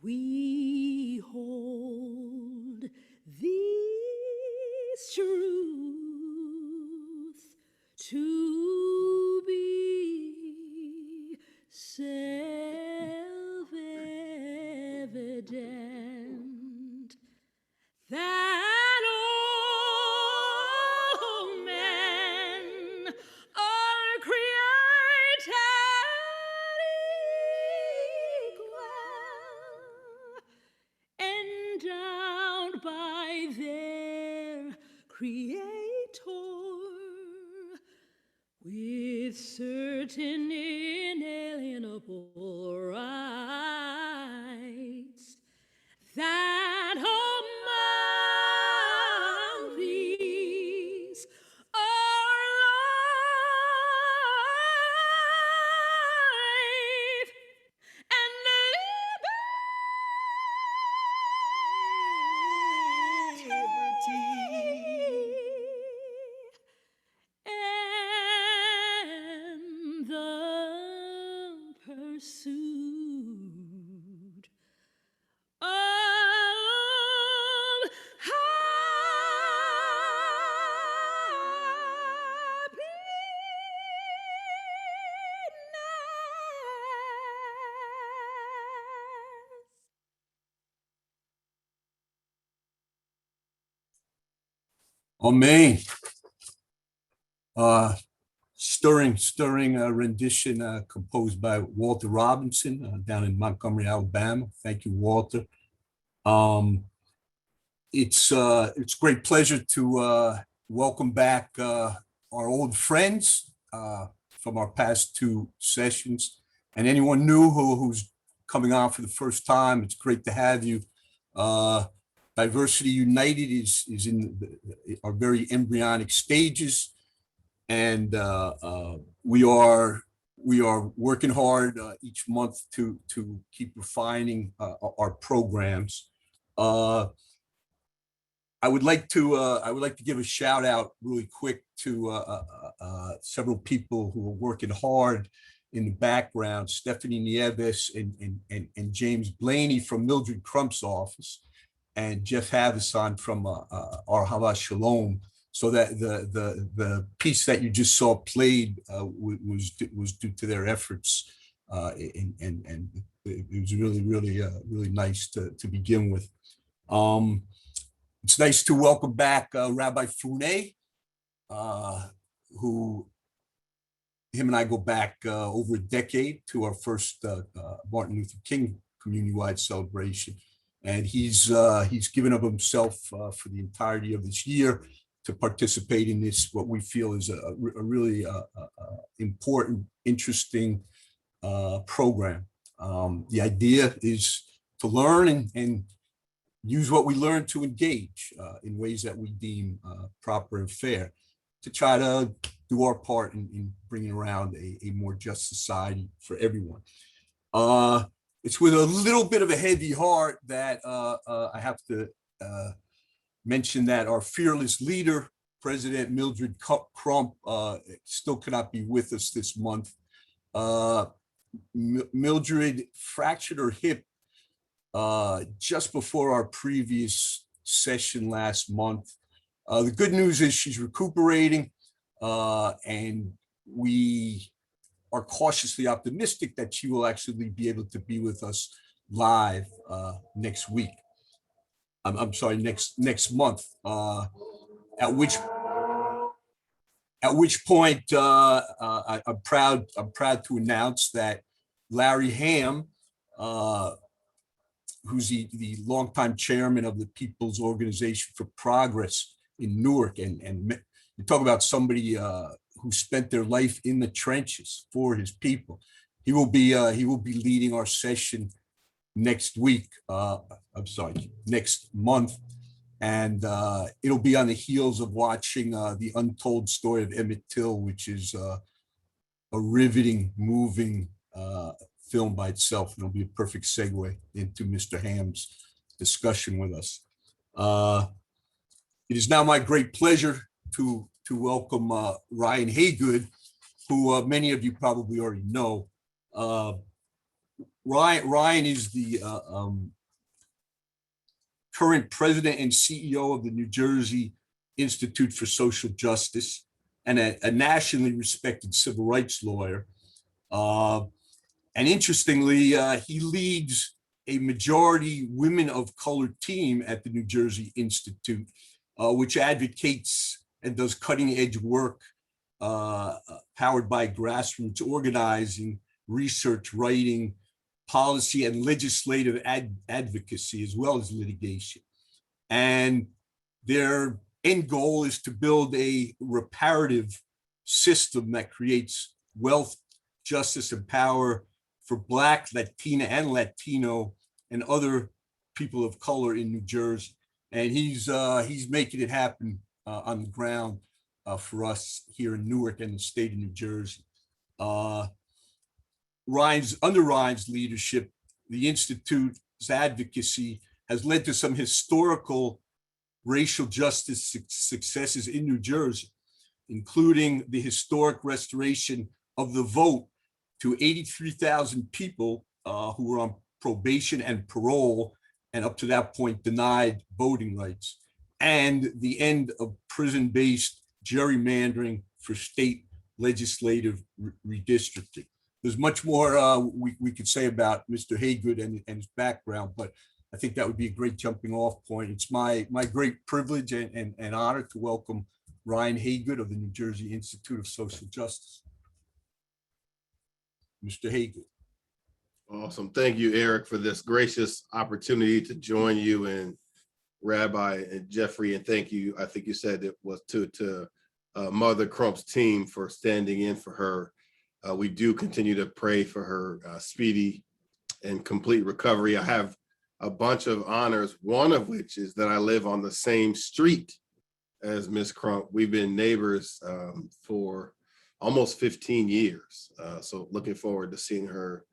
We hold these truths to be self-evident that all men are created equal, endowed by their Creator with certain inalienable rights, that among these are life and liberty and the pursuit of happiness. Amen. Stirring rendition composed by Walter Robinson down in Montgomery, Alabama. Thank you, Walter. It's a great pleasure to welcome back our old friends from our past two sessions, and anyone new who's coming on for the first time. It's great to have you. Diversity United is in our very embryonic stages, and we are working hard each month to keep refining our programs. I would like to give a shout out really quick to several people who are working hard in the background: Stephanie Nieves and James Blaney from Mildred Crump's office, and Jeff Havison from our Hava Shalom. So that the piece that you just saw played was due to their efforts, and it was really nice to begin with. It's nice to welcome back Rabbi Fune, who him and I go back over a decade to our first Martin Luther King community-wide celebration. And he's given up himself for the entirety of this year to participate in this, what we feel is a really important, interesting program. The idea is to learn and use what we learn to engage in ways that we deem proper and fair, to try to do our part in bringing around a more just society for everyone. It's with a little bit of a heavy heart that I have to mention that our fearless leader, President Mildred Crump, still cannot be with us this month. Mildred fractured her hip just before our previous session last month. The good news is she's recuperating, and we are cautiously optimistic that she will actually be able to be with us live next week. I'm sorry, next month. At which point I'm proud to announce that Larry Ham, who's the longtime chairman of the People's Organization for Progress in Newark, and you talk about somebody who spent their life in the trenches for his people. He will be leading our session next week. Next month, and it'll be on the heels of watching the Untold Story of Emmett Till, which is a riveting, moving film by itself. And it'll be a perfect segue into Mr. Ham's discussion with us. It is now my great pleasure to welcome Ryan Haygood, who many of you probably already know. Ryan is the current president and CEO of the New Jersey Institute for Social Justice, and a nationally respected civil rights lawyer. And interestingly, he leads a majority women of color team at the New Jersey Institute, which advocates and does cutting edge work powered by grassroots organizing, research, writing, policy, and legislative advocacy, as well as litigation. And their end goal is to build a reparative system that creates wealth, justice, and power for Black, Latina, and Latino, and other people of color in New Jersey. And he's making it happen on the ground for us here in Newark and the state of New Jersey. Under Ryan's leadership, the Institute's advocacy has led to some historical racial justice successes in New Jersey, including the historic restoration of the vote to 83,000 people who were on probation and parole, and up to that point denied voting rights, and the end of prison-based gerrymandering for state legislative redistricting. There's much more we could say about Mr. Haygood and his background, but I think that would be a great jumping off point. It's my great privilege and honor to welcome Ryan Haygood of the New Jersey Institute of Social Justice. Mr. Haygood. Awesome. Thank you, Eric, for this gracious opportunity to join you and Rabbi and Jeffrey. And thank you, I think you said it was to Mother Crump's team for standing in for her. We do continue to pray for her speedy and complete recovery. I have a bunch of honors, one of which is that I live on the same street as Miss Crump. We've been neighbors for almost 15 years. So looking forward to seeing her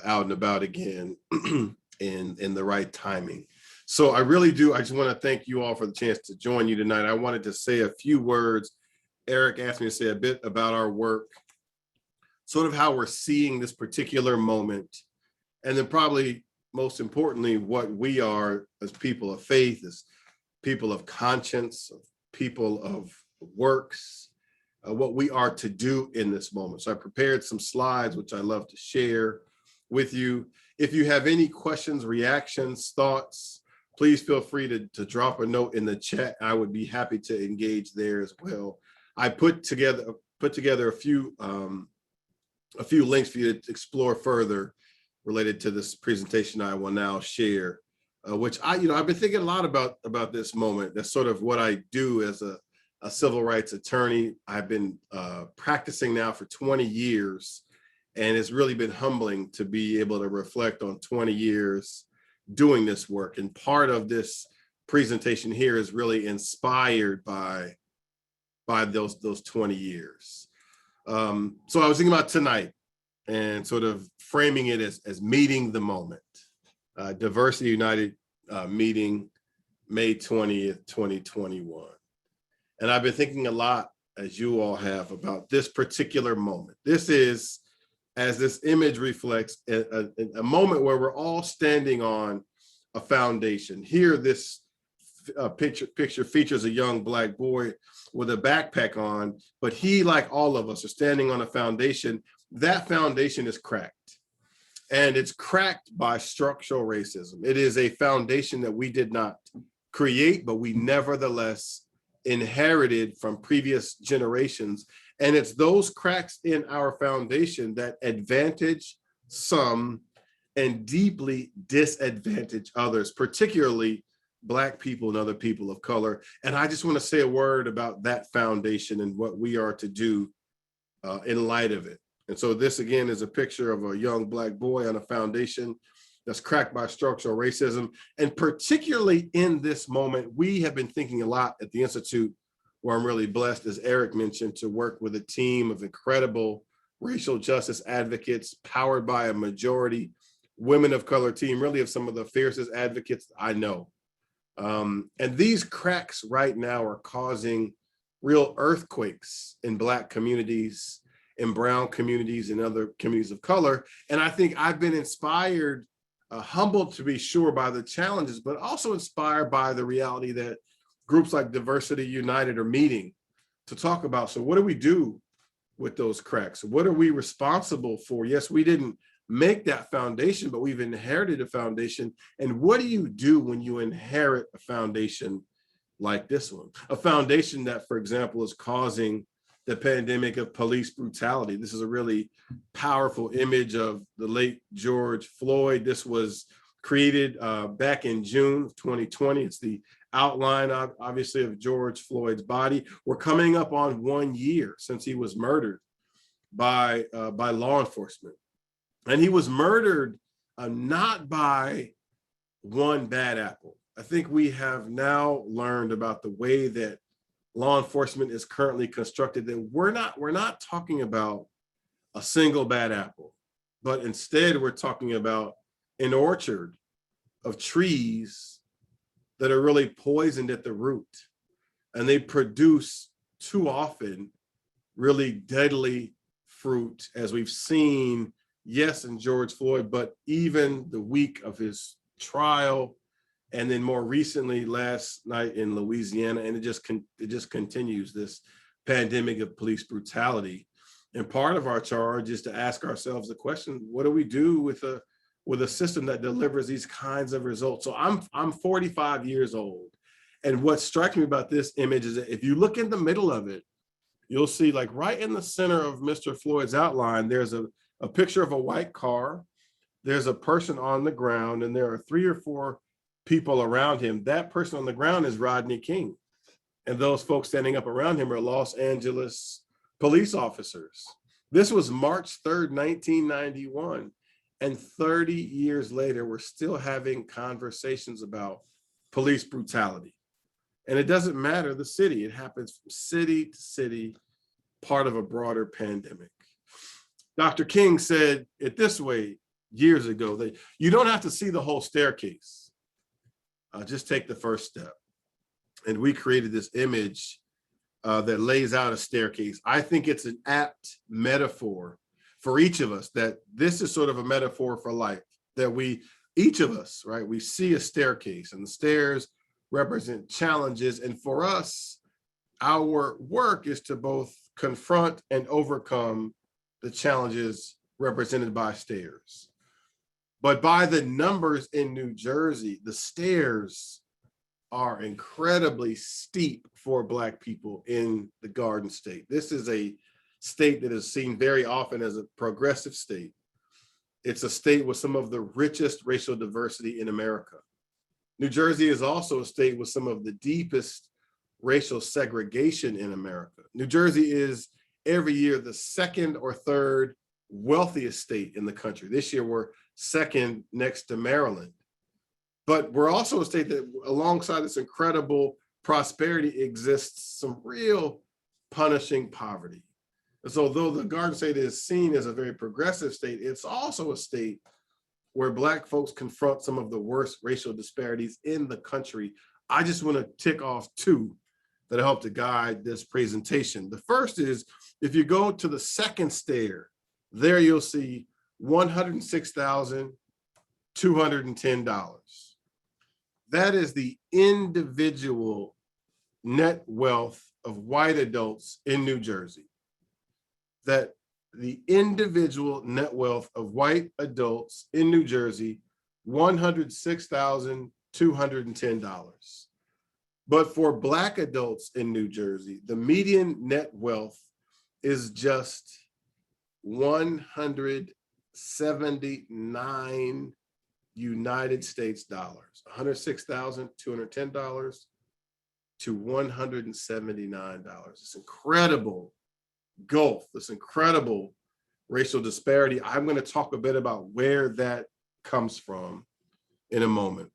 out and about again in the right timing. So I really do, I just want to thank you all for the chance to join you tonight. I wanted to say a few words. Eric asked me to say a bit about our work, sort of how we're seeing this particular moment, and then probably most importantly, what we are as people of faith, as people of conscience, people of works, what we are to do in this moment. So I prepared some slides, which I love to share with you. If you have any questions, reactions, thoughts, please feel free to drop a note in the chat. I would be happy to engage there as well. I put together a few links for you to explore further related to this presentation I will now share, which I've been thinking a lot about this moment. That's sort of what I do as a civil rights attorney. I've been practicing now for 20 years, and it's really been humbling to be able to reflect on 20 years doing this work. And part of this presentation here is really inspired by those 20 years. So I was thinking about tonight and sort of framing it as meeting the moment. Diversity United meeting, May 20th, 2021. And I've been thinking a lot, as you all have, about this particular moment. This is, as this image reflects, a moment where we're all standing on a foundation. Here, this picture features a young Black boy with a backpack on, but he, like all of us, are standing on a foundation. That foundation is cracked, and it's cracked by structural racism. It is a foundation that we did not create, but we nevertheless inherited from previous generations. And it's those cracks in our foundation that advantage some and deeply disadvantage others, particularly Black people and other people of color. And I just want to say a word about that foundation and what we are to do in light of it. And so this, again, is a picture of a young Black boy on a foundation that's cracked by structural racism. And particularly in this moment, we have been thinking a lot at the Institute, where I'm really blessed, as Eric mentioned, to work with a team of incredible racial justice advocates powered by a majority women of color team, really of some of the fiercest advocates I know. And these cracks right now are causing real earthquakes in Black communities in brown communities and other communities of color. And I think I've been inspired, humbled to be sure by the challenges, but also inspired by the reality that groups like Diversity United are meeting to talk about. So what do we do with those cracks? What are we responsible for? Yes, we didn't make that foundation, but we've inherited a foundation. And what do you do when you inherit a foundation like this one? A foundation that, for example, is causing the pandemic of police brutality. This is a really powerful image of the late George Floyd. This was created back in June of 2020. It's the outline, obviously, of George Floyd's body. We're coming up on 1 year since he was murdered by law enforcement. And he was murdered not by one bad apple. I think we have now learned about the way that law enforcement is currently constructed, that we're not talking about a single bad apple, but instead we're talking about an orchard of trees that are really poisoned at the root. And they produce too often really deadly fruit, as we've seen, yes, in George Floyd, but even the week of his trial, and then more recently last night in Louisiana, and it just continues, this pandemic of police brutality. And part of our charge is to ask ourselves the question: what do we do with a system that delivers these kinds of results? So I'm 45 years old, and what strikes me about this image is that if you look in the middle of it, you'll see, like right in the center of Mr. Floyd's outline, there's a picture of a white car. There's a person on the ground, and there are 3 or 4 people around him. That person on the ground is Rodney King. And those folks standing up around him are Los Angeles police officers. This was March 3rd, 1991. And 30 years later, we're still having conversations about police brutality. And it doesn't matter the city. It happens from city to city, part of a broader pandemic. Dr. King said it this way years ago, that you don't have to see the whole staircase. Just take the first step. And we created this image that lays out a staircase. I think it's an apt metaphor for each of us, that this is sort of a metaphor for life, that each of us, right, we see a staircase, and the stairs represent challenges. And for us, our work is to both confront and overcome the challenges represented by stairs. But by the numbers in New Jersey, the stairs are incredibly steep for Black people in the Garden State. This is a state that is seen very often as a progressive state. It's a state with some of the richest racial diversity in America. New Jersey is also a state with some of the deepest racial segregation in America. New Jersey is every year the 2nd or 3rd wealthiest state in the country. This year we're 2nd next to Maryland. But we're also a state that, alongside this incredible prosperity, exists some real punishing poverty. And so though the Garden State is seen as a very progressive state, it's also a state where Black folks confront some of the worst racial disparities in the country. I just want to tick off 2 that help to guide this presentation. The first is, if you go to the 2nd stair, there you'll see $106,210. That is the individual net wealth of white adults in New Jersey. That the individual net wealth of white adults in New Jersey, $106,210. But for Black adults in New Jersey, the median net wealth is just $179 United States dollars, $106,210 to $179. It's incredible gulf, this incredible racial disparity. I'm going to talk a bit about where that comes from in a moment.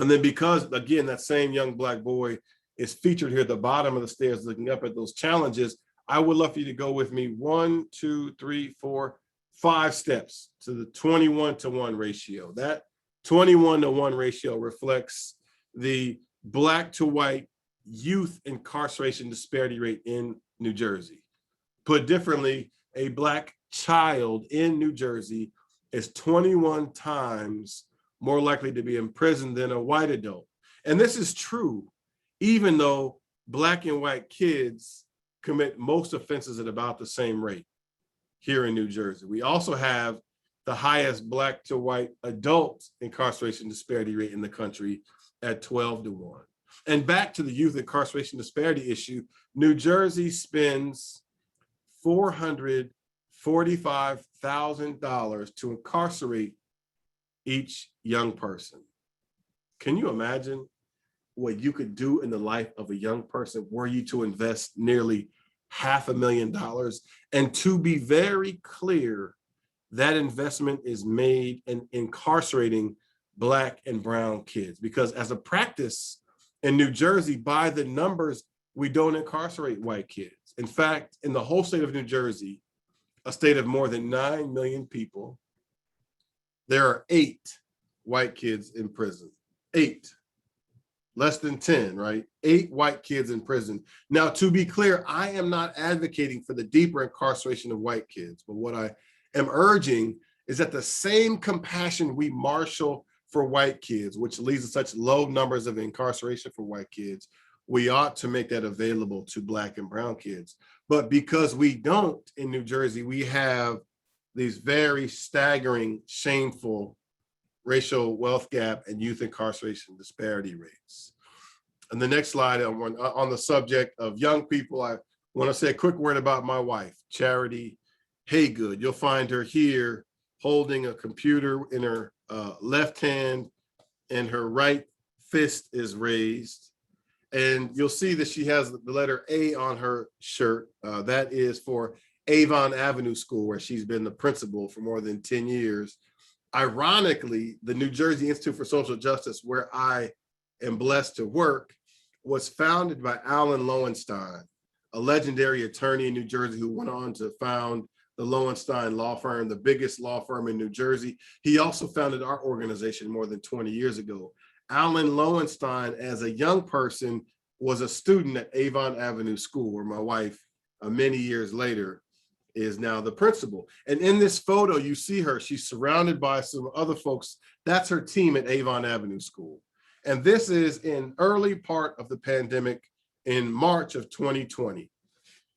And then, because again, that same young Black boy is featured here at the bottom of the stairs looking up at those challenges, I would love for you to go with me 1, 2, 3, 4, 5 steps to the 21-to-1 ratio. That 21-to-1 ratio reflects the Black to white youth incarceration disparity rate in New Jersey. Put differently, a Black child in New Jersey is 21 times more likely to be in prison than a white adult. And this is true, even though Black and white kids commit most offenses at about the same rate here in New Jersey. We also have the highest Black to white adult incarceration disparity rate in the country at 12-1. And back to the youth incarceration disparity issue, New Jersey spends $445,000 to incarcerate each young person. Can you imagine what you could do in the life of a young person were you to invest nearly $500,000? And to be very clear, that investment is made in incarcerating Black and brown kids, because as a practice in New Jersey, by the numbers, we don't incarcerate white kids. In fact, in the whole state of New Jersey, a state of more than 9 million people, there are 8 white kids in prison. 8. Less than 10, right? 8 white kids in prison. Now, to be clear, I am not advocating for the deeper incarceration of white kids, but what I am urging is that the same compassion we marshal for white kids, which leads to such low numbers of incarceration for white kids, we ought to make that available to Black and brown kids. But because we don't in New Jersey, we have these very staggering, shameful racial wealth gap and youth incarceration disparity rates. And the next slide on the subject of young people, I want to say a quick word about my wife, Charity Haygood. You'll find her here holding a computer in her left hand and her right fist is raised. And you'll see that she has the letter A on her shirt. That is for Avon Avenue School, where she's been the principal for more than 10 years. Ironically, the New Jersey Institute for Social Justice, where I am blessed to work, was founded by Alan Lowenstein, a legendary attorney in New Jersey who went on to found the Lowenstein Law Firm, the biggest law firm in New Jersey. He also founded our organization more than 20 years ago. Alan Lowenstein, as a young person, was a student at Avon Avenue School, where my wife, many years later, is now the principal. And in this photo, you see her, she's surrounded by some other folks. That's her team at Avon Avenue School. And this is in early part of the pandemic in March of 2020.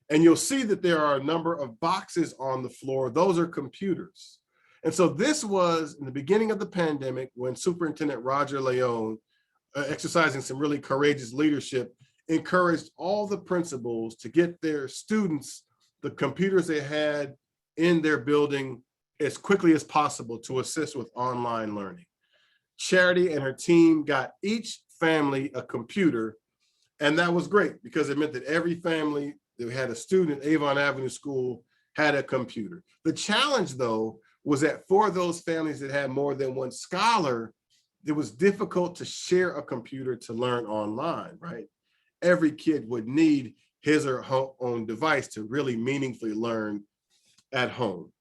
And you'll see that there are a number of boxes on the floor. Those are computers. And so this was in the beginning of the pandemic when Superintendent Roger Leone, exercising some really courageous leadership, encouraged all the principals to get their students the computers they had in their building as quickly as possible to assist with online learning. Charity and her team got each family a computer, and that was great because it meant that every family that had a student at Avon Avenue School had a computer. The challenge, though, was that for those families that had more than one scholar, it was difficult to share a computer to learn online, right? Every kid would need his or her own device to really meaningfully learn at home,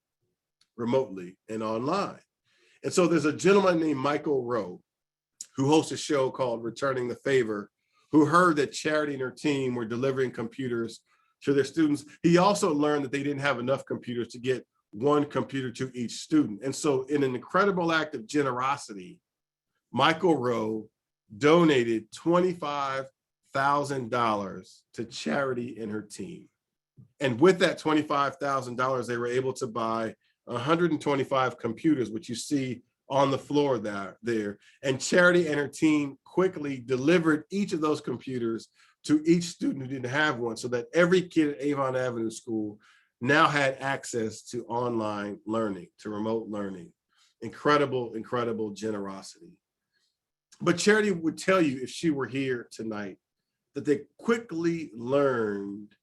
remotely, and online. And so there's a gentleman named Michael Rowe who hosts a show called Returning the Favor, who heard that Charity and her team were delivering computers to their students. He also learned that they didn't have enough computers to get one computer to each student. And so in an incredible act of generosity, Michael Rowe donated $25,000 to Charity and her team. And with that $25,000, they were able to buy 125 computers, which you see on the floor there. And Charity and her team quickly delivered each of those computers to each student who didn't have one, so that every kid at Avon Avenue School now had access to online learning, to remote learning. Incredible, incredible generosity. But Charity would tell you, if she were here tonight, that they quickly learned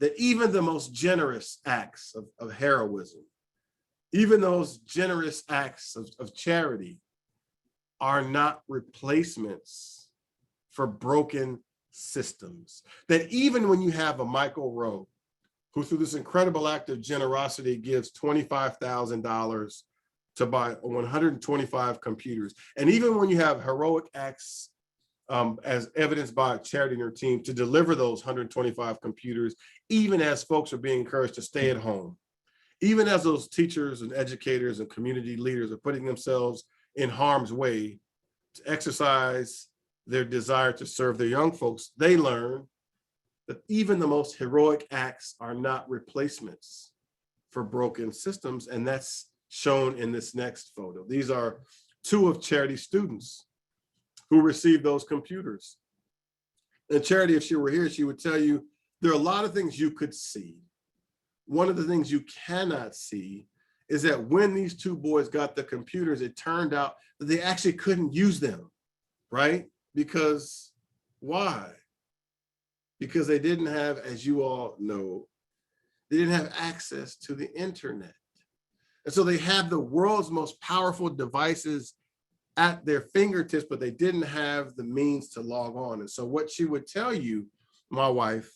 that even the most generous acts of heroism, even those generous acts of charity, are not replacements for broken systems. That even when you have a Michael Rowe, who through this incredible act of generosity gives $25,000 to buy 125 computers, and even when you have heroic acts as evidenced by Charity and her team to deliver those 125 computers, even as folks are being encouraged to stay at home, even as those teachers and educators and community leaders are putting themselves in harm's way to exercise their desire to serve their young folks, they learn that even the most heroic acts are not replacements for broken systems. And that's shown in this next photo. These are two of Charity's students who received those computers. And Charity, if she were here, she would tell you there are a lot of things you could see. One of the things you cannot see is that when these two boys got the computers, it turned out that they actually couldn't use them, right? Because why? Because they didn't have, as you all know, they didn't have access to the internet. And so they have the world's most powerful devices at their fingertips, but they didn't have the means to log on. And so what she would tell you, my wife,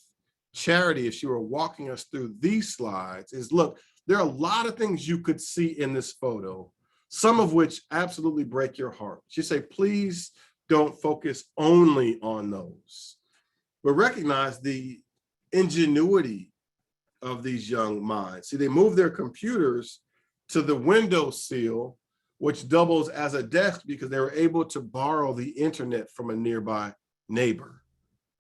Charity, if she were walking us through these slides, is look, there are a lot of things you could see in this photo, some of which absolutely break your heart. She'd say, please don't focus only on those, but recognize the ingenuity of these young minds. See, they move their computers to the windowsill, which doubles as a desk because they were able to borrow the internet from a nearby neighbor.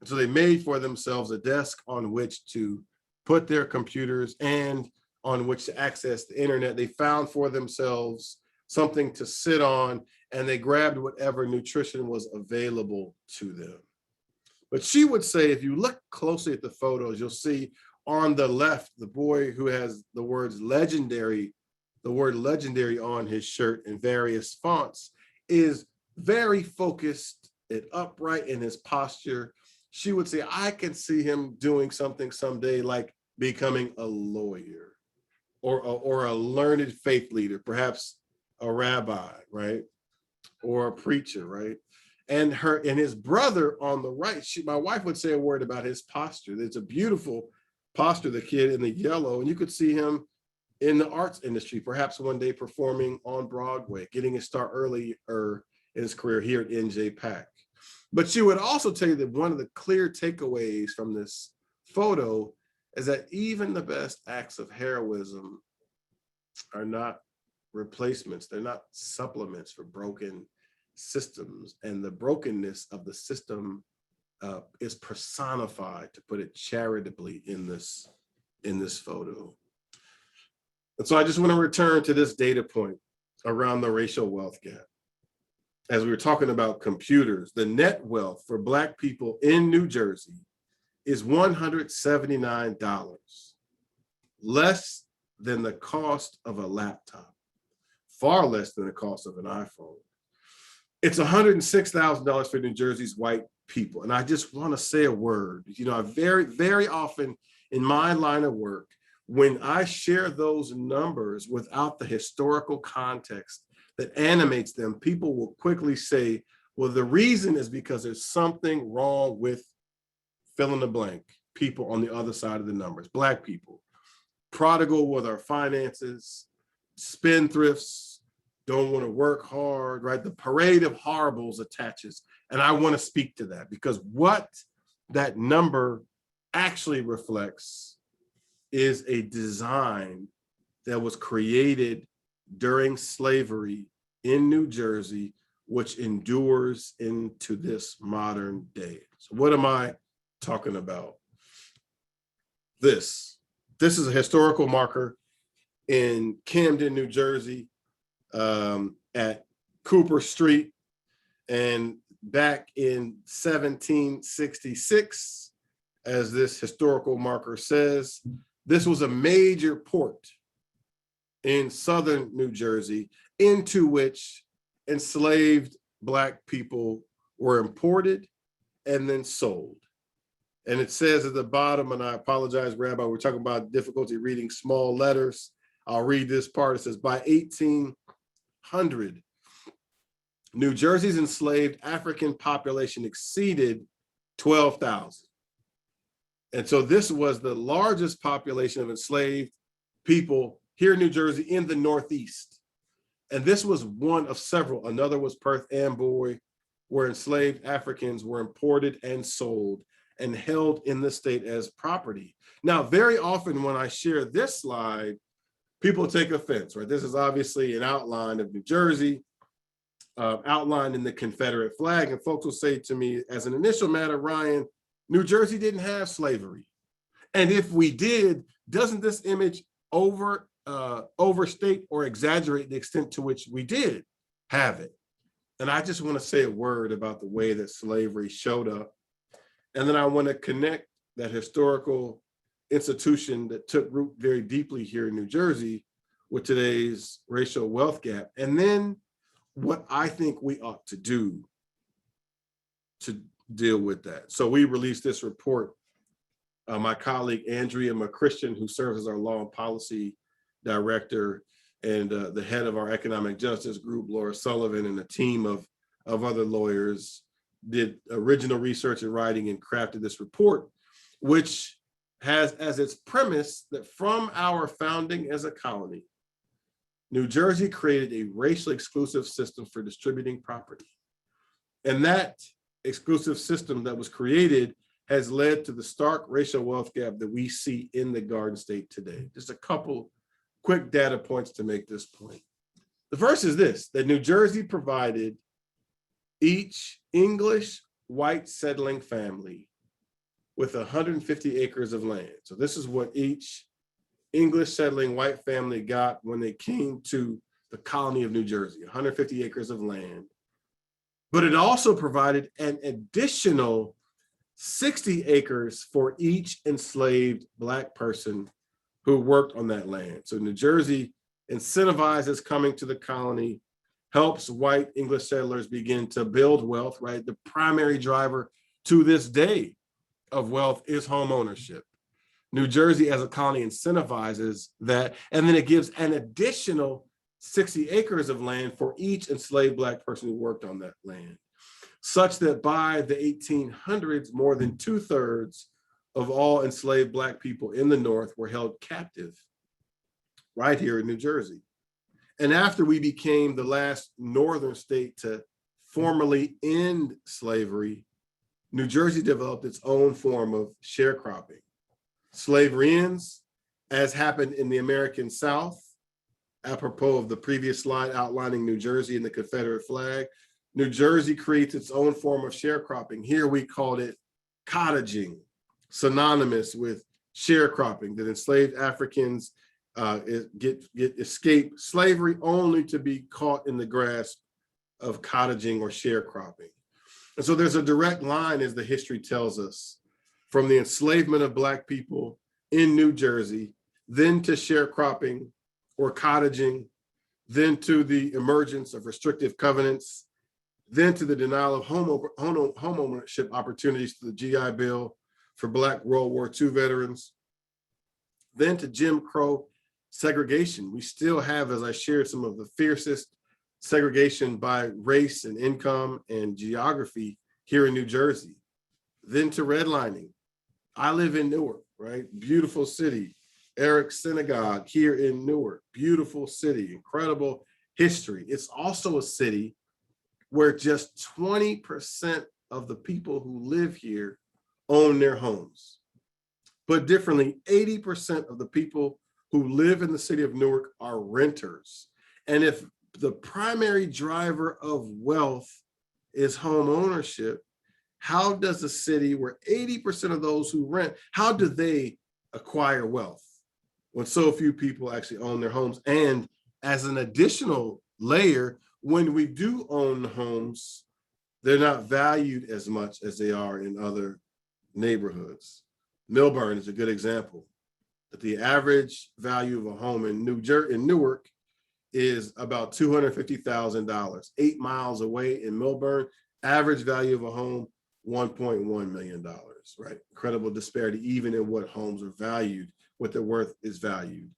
And so they made for themselves a desk on which to put their computers and on which to access the internet. They found for themselves something to sit on, and they grabbed whatever nutrition was available to them. But she would say, if you look closely at the photos, you'll see on the left, the boy who has the word legendary on his shirt in various fonts is very focused and upright in his posture. She would say, I can see him doing something someday like becoming a lawyer or a learned faith leader, perhaps a rabbi, right? Or a preacher, right? And his brother on the right, my wife would say a word about his posture. There's a beautiful posture, the kid in the yellow, and you could see him in the arts industry, perhaps one day performing on Broadway, getting his start earlier in his career here at NJPAC. But she would also tell you that one of the clear takeaways from this photo is that even the best acts of heroism are not replacements. They're not supplements for broken systems. And the brokenness of the system is personified, to put it charitably, in this photo. And so I just want to return to this data point around the racial wealth gap. As we were talking about computers, the net wealth for Black people in New Jersey is $179, less than the cost of a laptop, far less than the cost of an iPhone. It's $106,000 for New Jersey's white people. And I just want to say a word. You know, I very, very often in my line of work, when I share those numbers without the historical context that animates them, people will quickly say, well, the reason is because there's something wrong with fill in the blank, people on the other side of the numbers, Black people, prodigal with our finances, spendthrifts, don't want to work hard, right? The parade of horribles attaches. And I want to speak to that because what that number actually reflects is a design that was created during slavery in New Jersey, which endures into this modern day. So what am I talking about? This is a historical marker in Camden, New Jersey, at Cooper Street. And back in 1766, as this historical marker says, this was a major port in southern New Jersey into which enslaved Black people were imported and then sold. And it says at the bottom, and I apologize, Rabbi, we're talking about difficulty reading small letters. I'll read this part. It says, by 1800, New Jersey's enslaved African population exceeded 12,000. And so this was the largest population of enslaved people here in New Jersey in the Northeast. And this was one of several. Another was Perth Amboy, where enslaved Africans were imported and sold and held in the state as property. Now, very often when I share this slide, people take offense, right? This is obviously an outline of New Jersey, outlined in the Confederate flag. And folks will say to me, as an initial matter, Ryan, New Jersey didn't have slavery. And if we did, doesn't this image overstate or exaggerate the extent to which we did have it? And I just want to say a word about the way that slavery showed up. And then I want to connect that historical institution that took root very deeply here in New Jersey with today's racial wealth gap. And then what I think we ought to do to deal with that. So we released this report. My colleague, Andrea McChristian, who serves as our law and policy director, and the head of our economic justice group, Laura Sullivan, and a team of other lawyers did original research and writing and crafted this report, which has as its premise that from our founding as a colony, New Jersey created a racially exclusive system for distributing property. And that exclusive system that was created has led to the stark racial wealth gap that we see in the Garden State today. Just a couple quick data points to make this point. The first is this, that New Jersey provided each English white settling family with 150 acres of land. So this is what each English settling white family got when they came to the colony of New Jersey, 150 acres of land. But it also provided an additional 60 acres for each enslaved Black person who worked on that land. So New Jersey incentivizes coming to the colony, helps white English settlers begin to build wealth, right? The primary driver to this day of wealth is home ownership. New Jersey as a colony incentivizes that, and then it gives an additional 60 acres of land for each enslaved Black person who worked on that land, such that by the 1800s, more than 2/3 of all enslaved Black people in the North were held captive right here in New Jersey. And after we became the last Northern state to formally end slavery, New Jersey developed its own form of sharecropping. Slavery ends, as happened in the American South, apropos of the previous slide outlining New Jersey and the Confederate flag. New Jersey creates its own form of sharecropping. Here we called it cottaging, synonymous with sharecropping, that enslaved Africans escape slavery only to be caught in the grasp of cottaging or sharecropping. And so there's a direct line, as the history tells us, from the enslavement of Black people in New Jersey, then to sharecropping or cottaging, then to the emergence of restrictive covenants, then to the denial of home ownership opportunities through the GI Bill for Black World War II veterans, then to Jim Crow segregation. We still have, as I shared, some of the fiercest segregation by race and income and geography here in New Jersey. Then to redlining. I live in Newark, right? Beautiful city. Eric Synagogue here in Newark, beautiful city, incredible history. It's also a city where just 20% of the people who live here own their homes. Put differently, 80% of the people who live in the city of Newark are renters. And if the primary driver of wealth is home ownership, how does a city where 80% of those who rent, how do they acquire wealth when so few people actually own their homes? And as an additional layer, when we do own homes, they're not valued as much as they are in other neighborhoods. Millburn is a good example. That the average value of a home in Newark is about $250,000. 8 miles away in Millburn, average value of a home, $1.1 million, right? Incredible disparity, even in what homes are valued, what their worth is valued.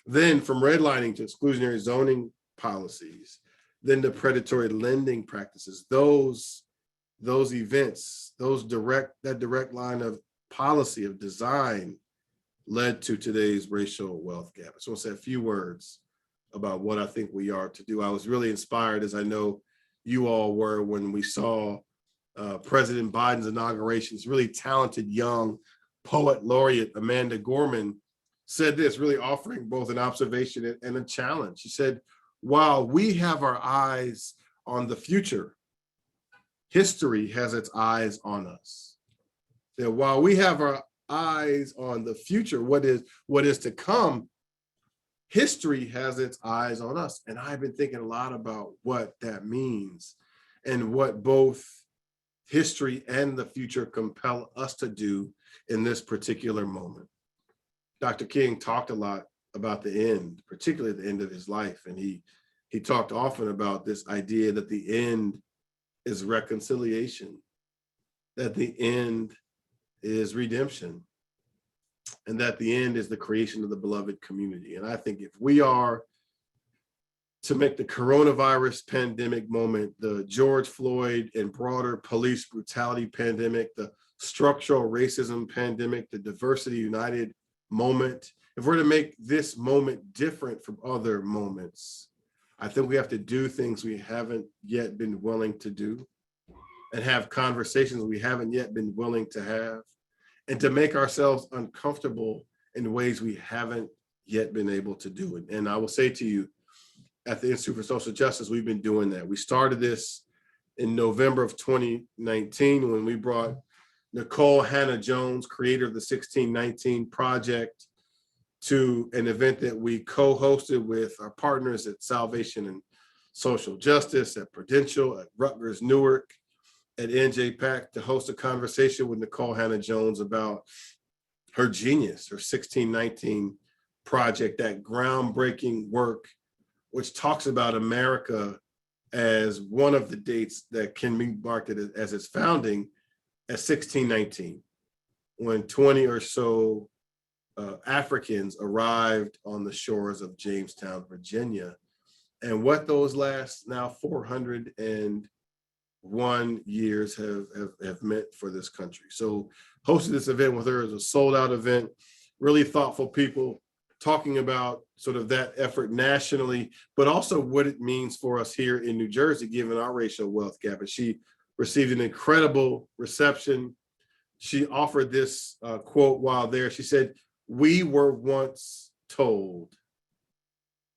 Then from redlining to exclusionary zoning policies, then the predatory lending practices, those events, that direct line of policy, of design, led to today's racial wealth gap. I just want to say a few words about what I think we are to do. I was really inspired, as I know you all were, when we saw President Biden's inauguration. This really talented young poet laureate, Amanda Gorman, said this, really offering both an observation and a challenge. She said, while we have our eyes on the future, history has its eyes on us. That while we have our eyes on the future, what is to come, history has its eyes on us. And I've been thinking a lot about what that means and what both history and the future compel us to do in this particular moment. Dr. King talked a lot about the end, particularly the end of his life. And he talked often about this idea that the end is reconciliation, that the end is redemption, and that the end is the creation of the beloved community. And I think if we are to make the coronavirus pandemic moment, the George Floyd and broader police brutality pandemic, the structural racism pandemic, the diversity united moment, if we're to make this moment different from other moments, I think we have to do things we haven't yet been willing to do and have conversations we haven't yet been willing to have, and to make ourselves uncomfortable in ways we haven't yet been able to do it. And I will say to you, at the Institute for Social Justice, we've been doing that. We started this in November of 2019 when we brought Nicole Hannah-Jones, creator of the 1619 Project, to an event that we co-hosted with our partners at Salvation and Social Justice, at Prudential, at Rutgers Newark, at NJPAC, to host a conversation with Nicole Hannah-Jones about her genius, her 1619 Project, that groundbreaking work, which talks about America as one of the dates that can be marked as its founding as 1619, when 20 or so Africans arrived on the shores of Jamestown, Virginia, and what those last now 401 years have meant for this country. So hosted this event with her as a sold out event, really thoughtful people talking about sort of that effort nationally, but also what it means for us here in New Jersey, given our racial wealth gap. And she received an incredible reception. She offered this quote while there. She said, "We were once told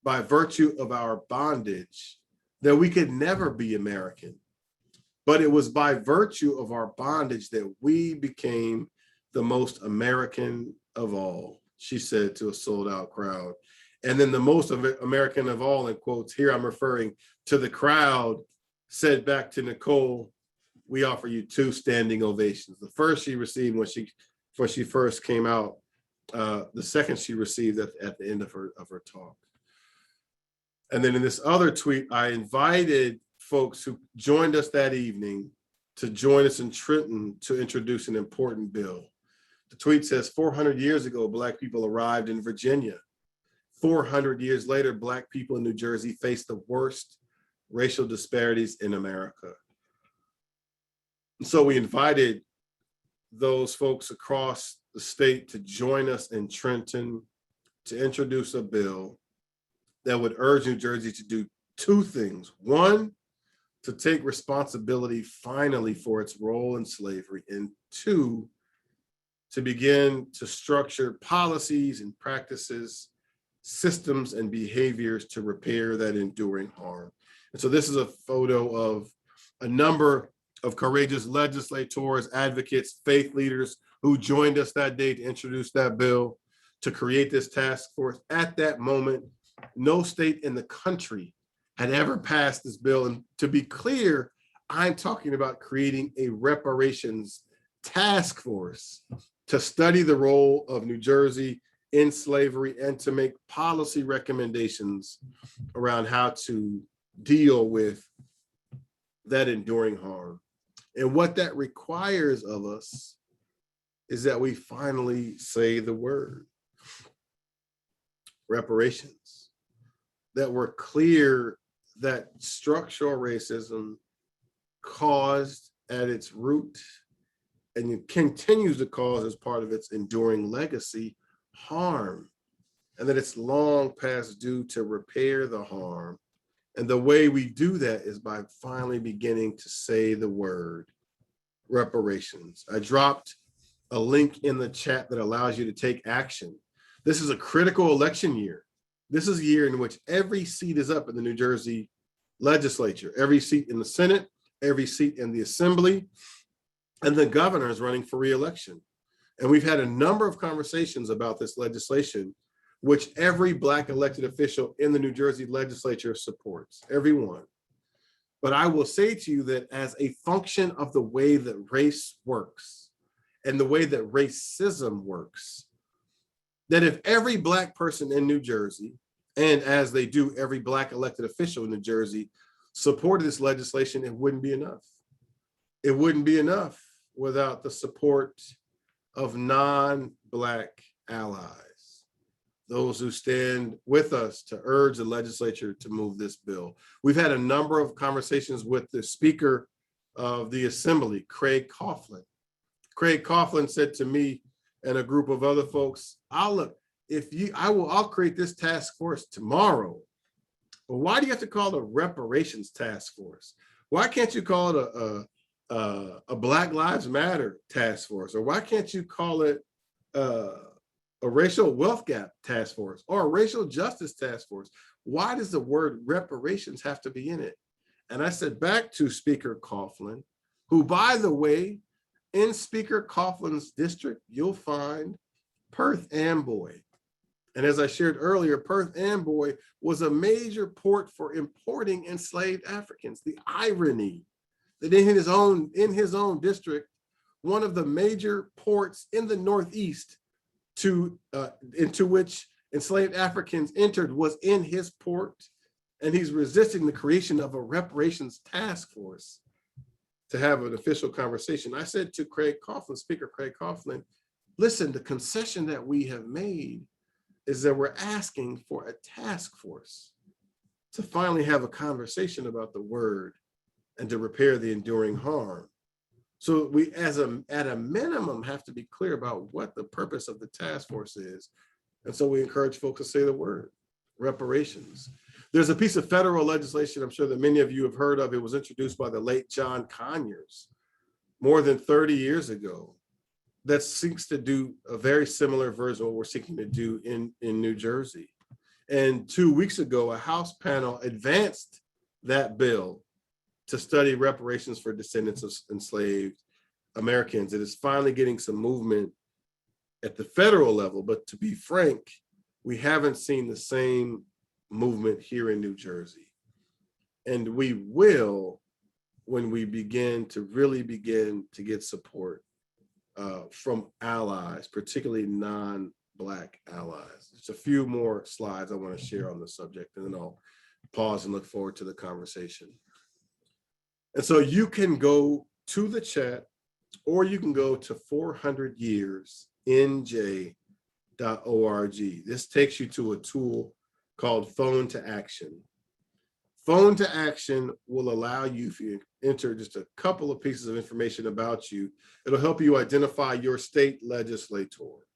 by virtue of our bondage that we could never be American, but it was by virtue of our bondage that we became the most American of all," she said to a sold out crowd. And then the most American of all, in quotes, here I'm referring to the crowd, said back to Nicole, "We offer you 2 standing ovations." The first she received when she first came out, the second she received at the end of her talk. And then in this other tweet, I invited folks who joined us that evening to join us in Trenton to introduce an important bill. The tweet says, 400 years ago, Black people arrived in Virginia. 400 years later, Black people in New Jersey face the worst racial disparities in America. And so we invited those folks across the state to join us in Trenton to introduce a bill that would urge New Jersey to do 2 things. 1, to take responsibility finally for its role in slavery, and 2, to begin to structure policies and practices, systems and behaviors to repair that enduring harm. And so this is a photo of a number of courageous legislators, advocates, faith leaders who joined us that day to introduce that bill, to create this task force. At that moment, no state in the country had ever passed this bill. And to be clear, I'm talking about creating a reparations task force to study the role of New Jersey in slavery and to make policy recommendations around how to deal with that enduring harm. And what that requires of us is that we finally say the word reparations, that we're clear that structural racism caused at its root and it continues to cause as part of its enduring legacy harm, and that it's long past due to repair the harm. And the way we do that is by finally beginning to say the word reparations. I dropped a link in the chat that allows you to take action This is a critical election year. This is a year in which every seat is up in the New Jersey legislature, every seat in the Senate, every seat in the Assembly, and the governor is running for re-election. And we've had a number of conversations about this legislation, which every Black elected official in the New Jersey legislature supports, everyone. But I will say to you that as a function of the way that race works and the way that racism works, that if every Black person in New Jersey, and as they do, every Black elected official in New Jersey supported this legislation, it wouldn't be enough. It wouldn't be enough without the support of non-Black allies, those who stand with us to urge the legislature to move this bill. We've had a number of conversations with the Speaker of the Assembly, Craig Coughlin. Craig Coughlin said to me and a group of other folks, I'll create this task force tomorrow. But why do you have to call it a reparations task force? Why can't you call it a Black Lives Matter task force? Or why can't you call it a racial wealth gap task force or a racial justice task force? Why does the word reparations have to be in it? And I said back to Speaker Coughlin, who, by the way, in Speaker Coughlin's district, you'll find Perth Amboy. And as I shared earlier, Perth Amboy was a major port for importing enslaved Africans. The irony that in his own district, one of the major ports in the Northeast into which enslaved Africans entered was in his port, and he's resisting the creation of a reparations task force to have an official conversation. I said to Craig Coughlin, Speaker Craig Coughlin, listen, the concession that we have made is that we're asking for a task force to finally have a conversation about the word and to repair the enduring harm. So we, at a minimum, have to be clear about what the purpose of the task force is. And so we encourage folks to say the word, reparations. There's a piece of federal legislation I'm sure that many of you have heard of. It was introduced by the late John Conyers more than 30 years ago that seeks to do a very similar version of what we're seeking to do in New Jersey. And 2 weeks ago, a House panel advanced that bill to study reparations for descendants of enslaved Americans. It is finally getting some movement at the federal level, but to be frank, we haven't seen the same movement here in New Jersey. And we will when we begin to get support from allies, particularly non-Black allies. Just a few more slides I want to share on the subject, and then I'll pause and look forward to the conversation. And so you can go to the chat, or you can go to 400yearsnj.org. This takes you to a tool called Phone to Action. Phone to Action will allow you, if you enter just a couple of pieces of information about you, it'll help you identify your state legislator.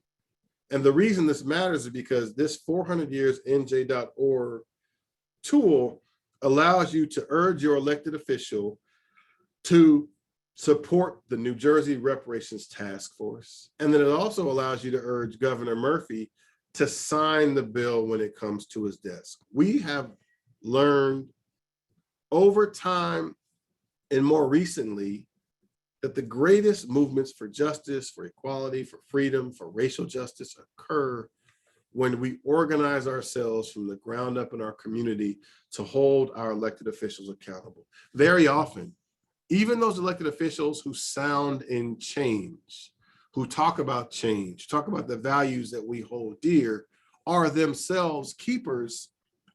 And the reason this matters is because this 400yearsnj.org tool allows you to urge your elected official to support the New Jersey Reparations Task Force. And then it also allows you to urge Governor Murphy to sign the bill when it comes to his desk. We have learned over time and more recently that the greatest movements for justice, for equality, for freedom, for racial justice occur when we organize ourselves from the ground up in our community to hold our elected officials accountable. Very often, even those elected officials who sound in change, who talk about change, talk about the values that we hold dear, are themselves keepers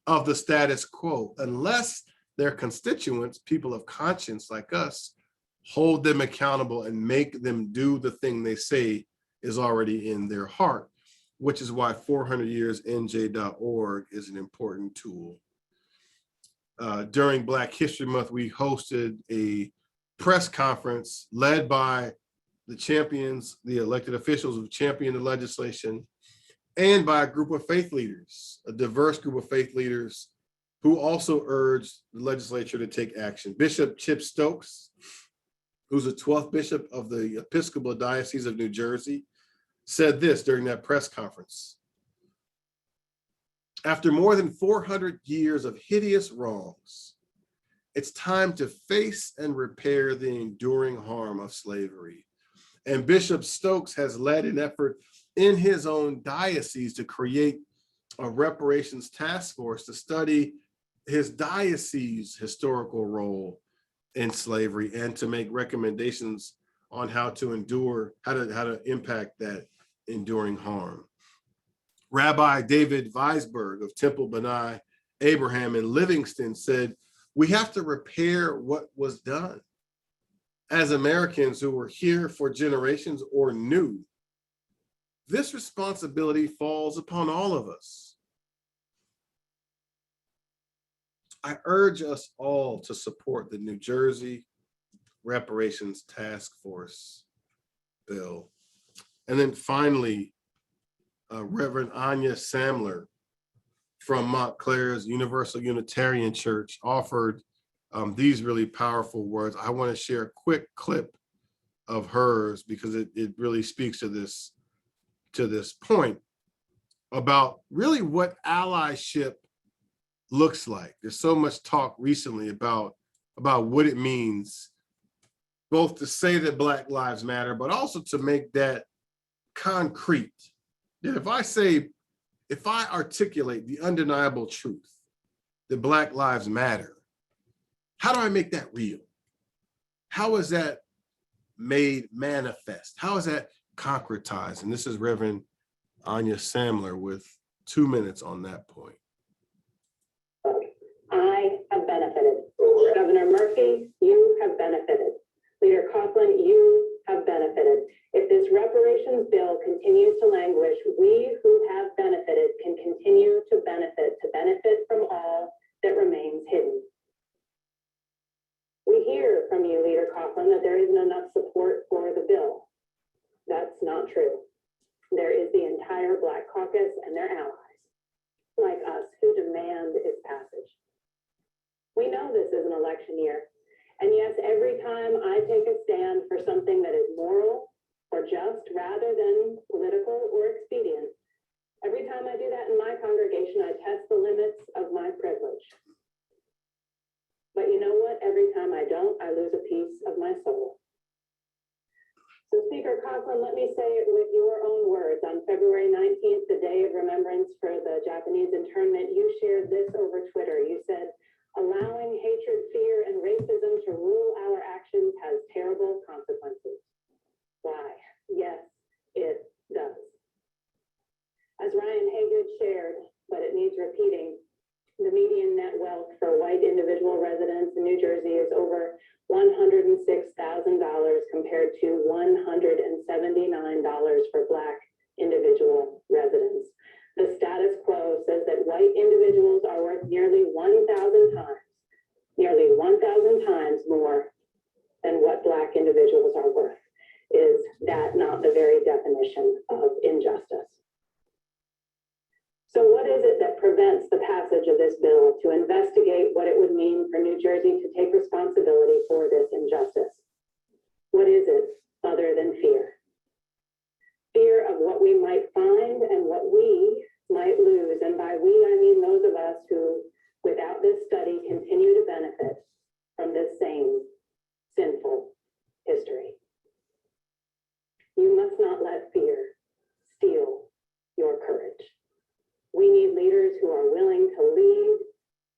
of the status quo, unless their constituents, people of conscience like us, hold them accountable and make them do the thing they say is already in their heart, which is why 400yearsnj.org is an important tool. During Black History Month, we hosted a press conference led by the champions, the elected officials who championed the legislation, and by a group of faith leaders, a diverse group of faith leaders who also urged the legislature to take action. Bishop Chip Stokes, who's the 12th bishop of the Episcopal Diocese of New Jersey, said this during that press conference: After more than 400 years of hideous wrongs, it's time to face and repair the enduring harm of slavery. And Bishop Stokes has led an effort in his own diocese to create a reparations task force to study his diocese historical role in slavery and to make recommendations on how to impact that enduring harm. Rabbi David Weisberg of Temple B'nai Abraham in Livingston said, we have to repair what was done. As Americans who were here for generations or new, this responsibility falls upon all of us. I urge us all to support the New Jersey Reparations Task Force bill. And then finally, Reverend Anya Samler from Montclair's Universal Unitarian Church offered these really powerful words. I want to share a quick clip of hers because it really speaks to this point about really what allyship looks like. There's so much talk recently about what it means, both to say that Black Lives Matter, but also to make that concrete. That if I articulate the undeniable truth that Black Lives Matter, how do I make that real? How is that made manifest? How is that concretized? And this is Reverend Anya Samler with 2 minutes on that point. I have benefited. Governor Murphy, you have benefited. Leader Coughlin, you have benefited. If this reparations bill continues to languish, we who have benefited can continue to benefit from all that remains hidden. We hear from you, Leader Coughlin, that there isn't enough support for the bill. That's not true. There is the entire Black Caucus and their allies, like us, who demand its passage. We know this is an election year. And yes, every time I take a stand for something that is moral or just rather than political or expedient, every time I do that in my congregation, I test the limits of my privilege. But you know what? Every time I don't, I lose a piece of my soul. So Speaker Coughlin, let me say it with your own words. On February 19th, the day of remembrance for the Japanese internment, you shared this over Twitter. You said, allowing hatred, fear, and racism to rule our actions has terrible consequences. Why? Yes, it does. As Ryan Haygood shared, but it needs repeating, the median net wealth for white individual residents in New Jersey is over $106,000 compared to $179 for Black individual residents. The status quo says that white individuals are worth nearly 1,000 times more than what Black individuals are worth. Is that not the very definition of injustice? So what is it that prevents the passage of this bill to investigate what it would mean for New Jersey to take responsibility for this injustice? What is it other than fear? Fear of what we might find and what we might lose. And by we, I mean those of us who, without this study, continue to benefit from this same sinful history. You must not let fear steal your courage. We need leaders who are willing to lead,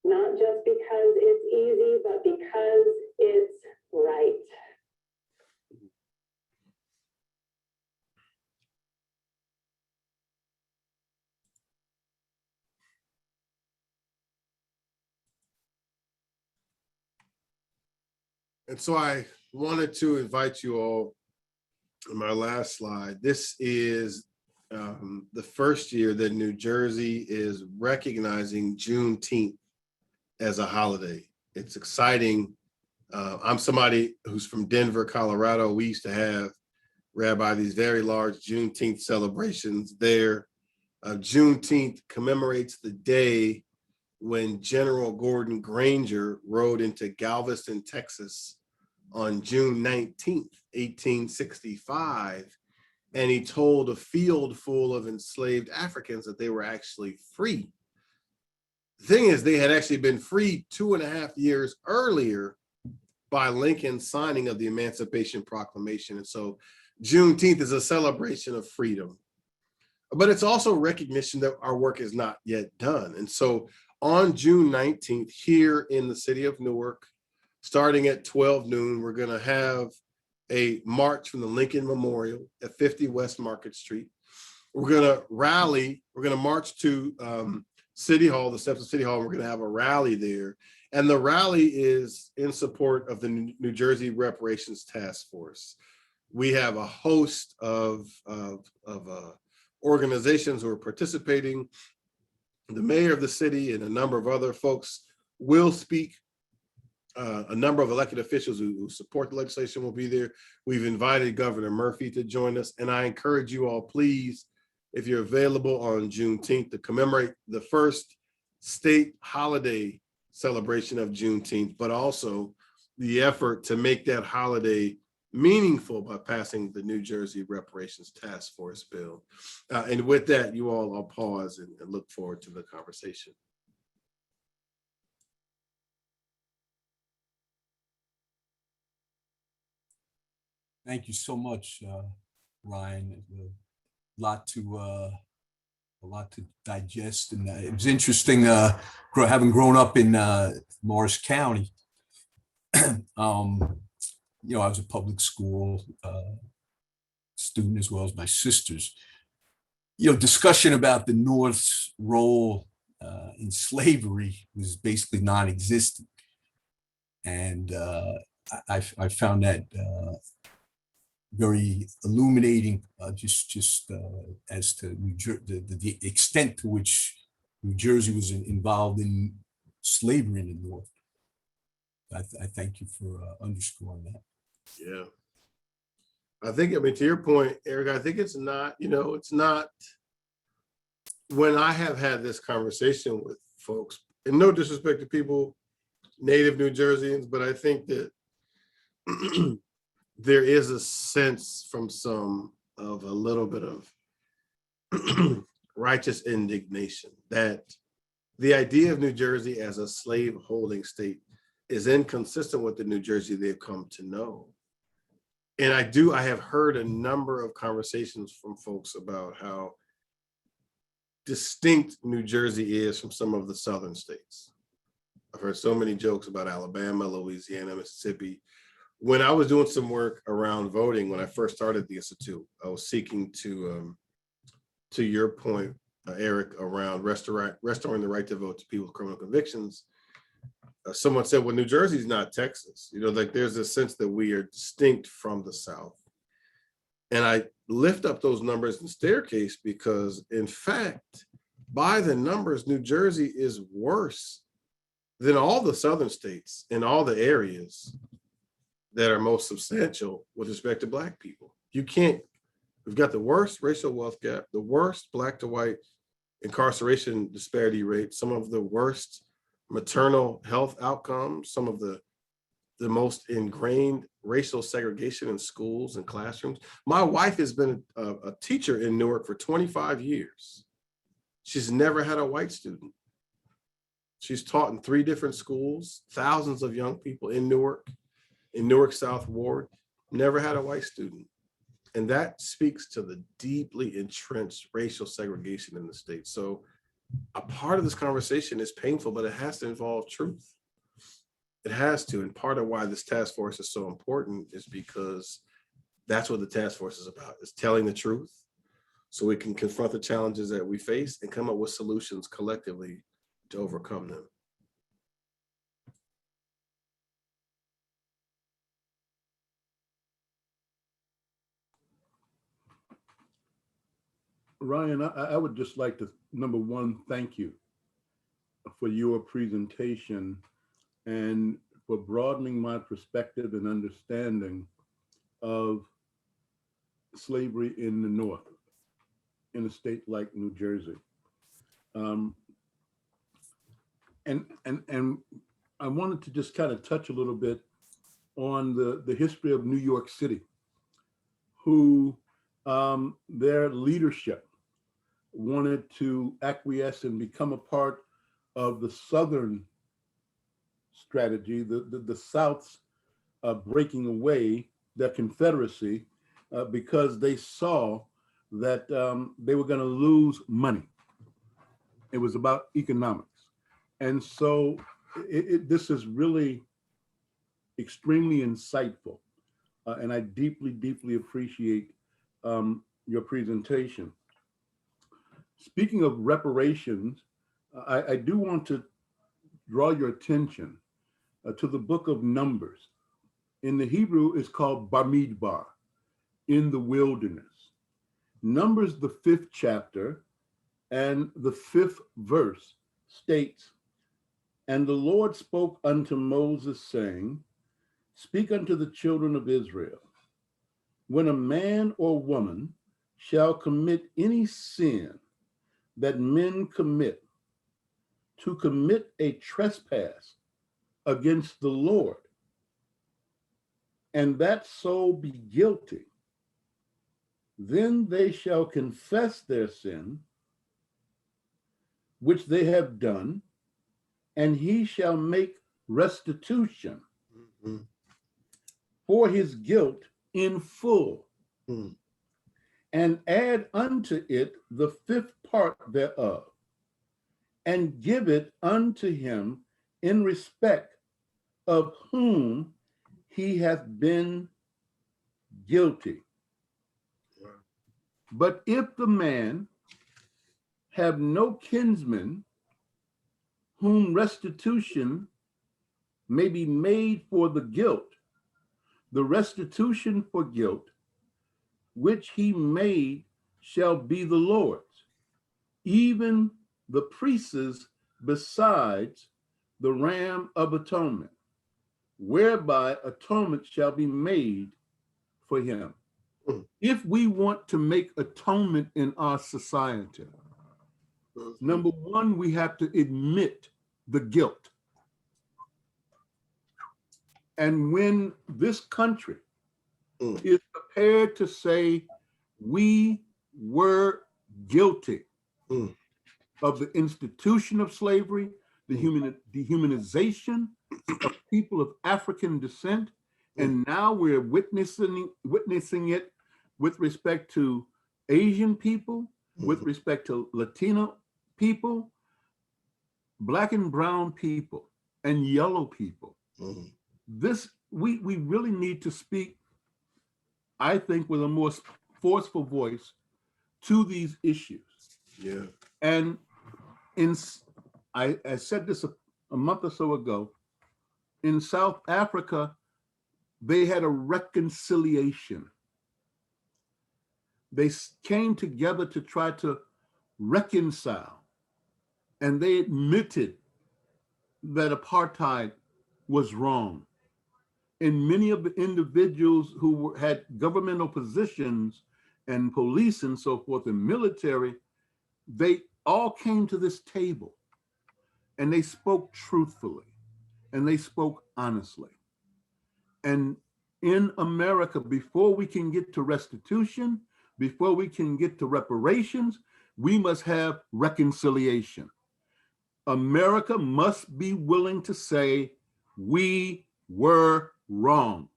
not just because it's easy, but because it's right. And so I wanted to invite you all, in my last slide, this is the first year that New Jersey is recognizing Juneteenth as a holiday. It's exciting. I'm somebody who's from Denver, Colorado. We used to have, Rabbi, these very large Juneteenth celebrations there. Juneteenth commemorates the day when General Gordon Granger rode into Galveston, Texas on June 19th, 1865. And he told a field full of enslaved Africans that they were actually free. The thing is, they had actually been freed 2.5 years earlier by Lincoln's signing of the Emancipation Proclamation. And so Juneteenth is a celebration of freedom, but it's also recognition that our work is not yet done. And so on June 19th, here in the city of Newark, starting at 12 noon, we're going to have a march from the Lincoln Memorial at 50 West Market Street. We're going to rally, we're going to march to City Hall, the steps of City Hall, and we're going to have a rally there. And the rally is in support of the New Jersey Reparations Task Force. We have a host of organizations who are participating. The mayor of the city and a number of other folks will speak. A number of elected officials who support the legislation will be there. We've invited Governor Murphy to join us. And I encourage you all, please, if you're available on Juneteenth, to commemorate the first state holiday celebration of Juneteenth, but also the effort to make that holiday meaningful by passing the New Jersey Reparations Task Force bill. And with that, you all, I'll pause and look forward to the conversation. Thank you so much, Ryan. A lot to digest, and it was interesting having grown up in Morris County. I was a public school student as well as my sisters. Discussion about the North's role in slavery was basically non-existent, and I found that very illuminating, just as to the extent to which New Jersey was involved in slavery in the North. I thank you for underscoring that. Yeah. I think, to your point, Eric, I think it's not, it's not, when I have had this conversation with folks, and no disrespect to people, native New Jerseyans, but I think that there is a sense from some of a little bit of righteous indignation that the idea of New Jersey as a slave-holding state is inconsistent with the New Jersey they've come to know. And I have heard a number of conversations from folks about how distinct New Jersey is from some of the southern states. I've heard so many jokes about Alabama, Louisiana, Mississippi. When I was doing some work around voting, when I first started the Institute, I was seeking to your point, Eric, around restoring the right to vote to people with criminal convictions. Someone said, well, New Jersey's not Texas. There's a sense that we are distinct from the South. And I lift up those numbers in staircase because, in fact, by the numbers, New Jersey is worse than all the southern states in all the areas that are most substantial with respect to Black people. We've got the worst racial wealth gap, the worst Black to white incarceration disparity rate, some of the worst maternal health outcomes, some of the most ingrained racial segregation in schools and classrooms. My wife has been a teacher in Newark for 25 years. She's never had a white student. She's taught in 3 different schools, thousands of young people in Newark South Ward, never had a white student. And that speaks to the deeply entrenched racial segregation in the state. So a part of this conversation is painful, but it has to involve truth. It has to. And part of why this task force is so important is because that's what the task force is about, is telling the truth so we can confront the challenges that we face and come up with solutions collectively to overcome them. Ryan, I would just like to, number one, thank you for your presentation and for broadening my perspective and understanding of slavery in the North, in a state like New Jersey. And I wanted to just kind of touch a little bit on the history of New York City, who their leadership wanted to acquiesce and become a part of the Southern strategy, the South's breaking away, the Confederacy, because they saw that they were going to lose money. It was about economics. And so this is really extremely insightful. And I deeply, deeply appreciate your presentation. Speaking of reparations, I do want to draw your attention to the book of Numbers. In the Hebrew, it's called Bamidbar, in the wilderness. Numbers, the 5th chapter and the 5th verse states, "And the Lord spoke unto Moses, saying, Speak unto the children of Israel, when a man or woman shall commit any sin that men commit, to commit a trespass against the Lord, and that soul be guilty, then they shall confess their sin, which they have done, and he shall make restitution for his guilt in full, and add unto it the 5th part thereof, and give it unto him in respect of whom he hath been guilty. But if the man have no kinsman whom restitution may be made for the guilt, the restitution for guilt which he made shall be the Lord's, even the priest's, besides the ram of atonement, whereby atonement shall be made for him." If we want to make atonement in our society, number one, we have to admit the guilt. And when this country is prepared to say, we were guilty of the institution of slavery, the dehumanization of people of African descent, and now we're witnessing it with respect to Asian people, with respect to Latino people, Black and brown people, and yellow people. This, we really need to speak, I think, with a more forceful voice to these issues. Yeah. And I said this a month or so ago, in South Africa, they had a reconciliation. They came together to try to reconcile, and they admitted that apartheid was wrong. And many of the individuals who had governmental positions and police and so forth and military, they all came to this table and they spoke truthfully and they spoke honestly. And in America, before we can get to restitution, before we can get to reparations, we must have reconciliation. America must be willing to say, we were wrong.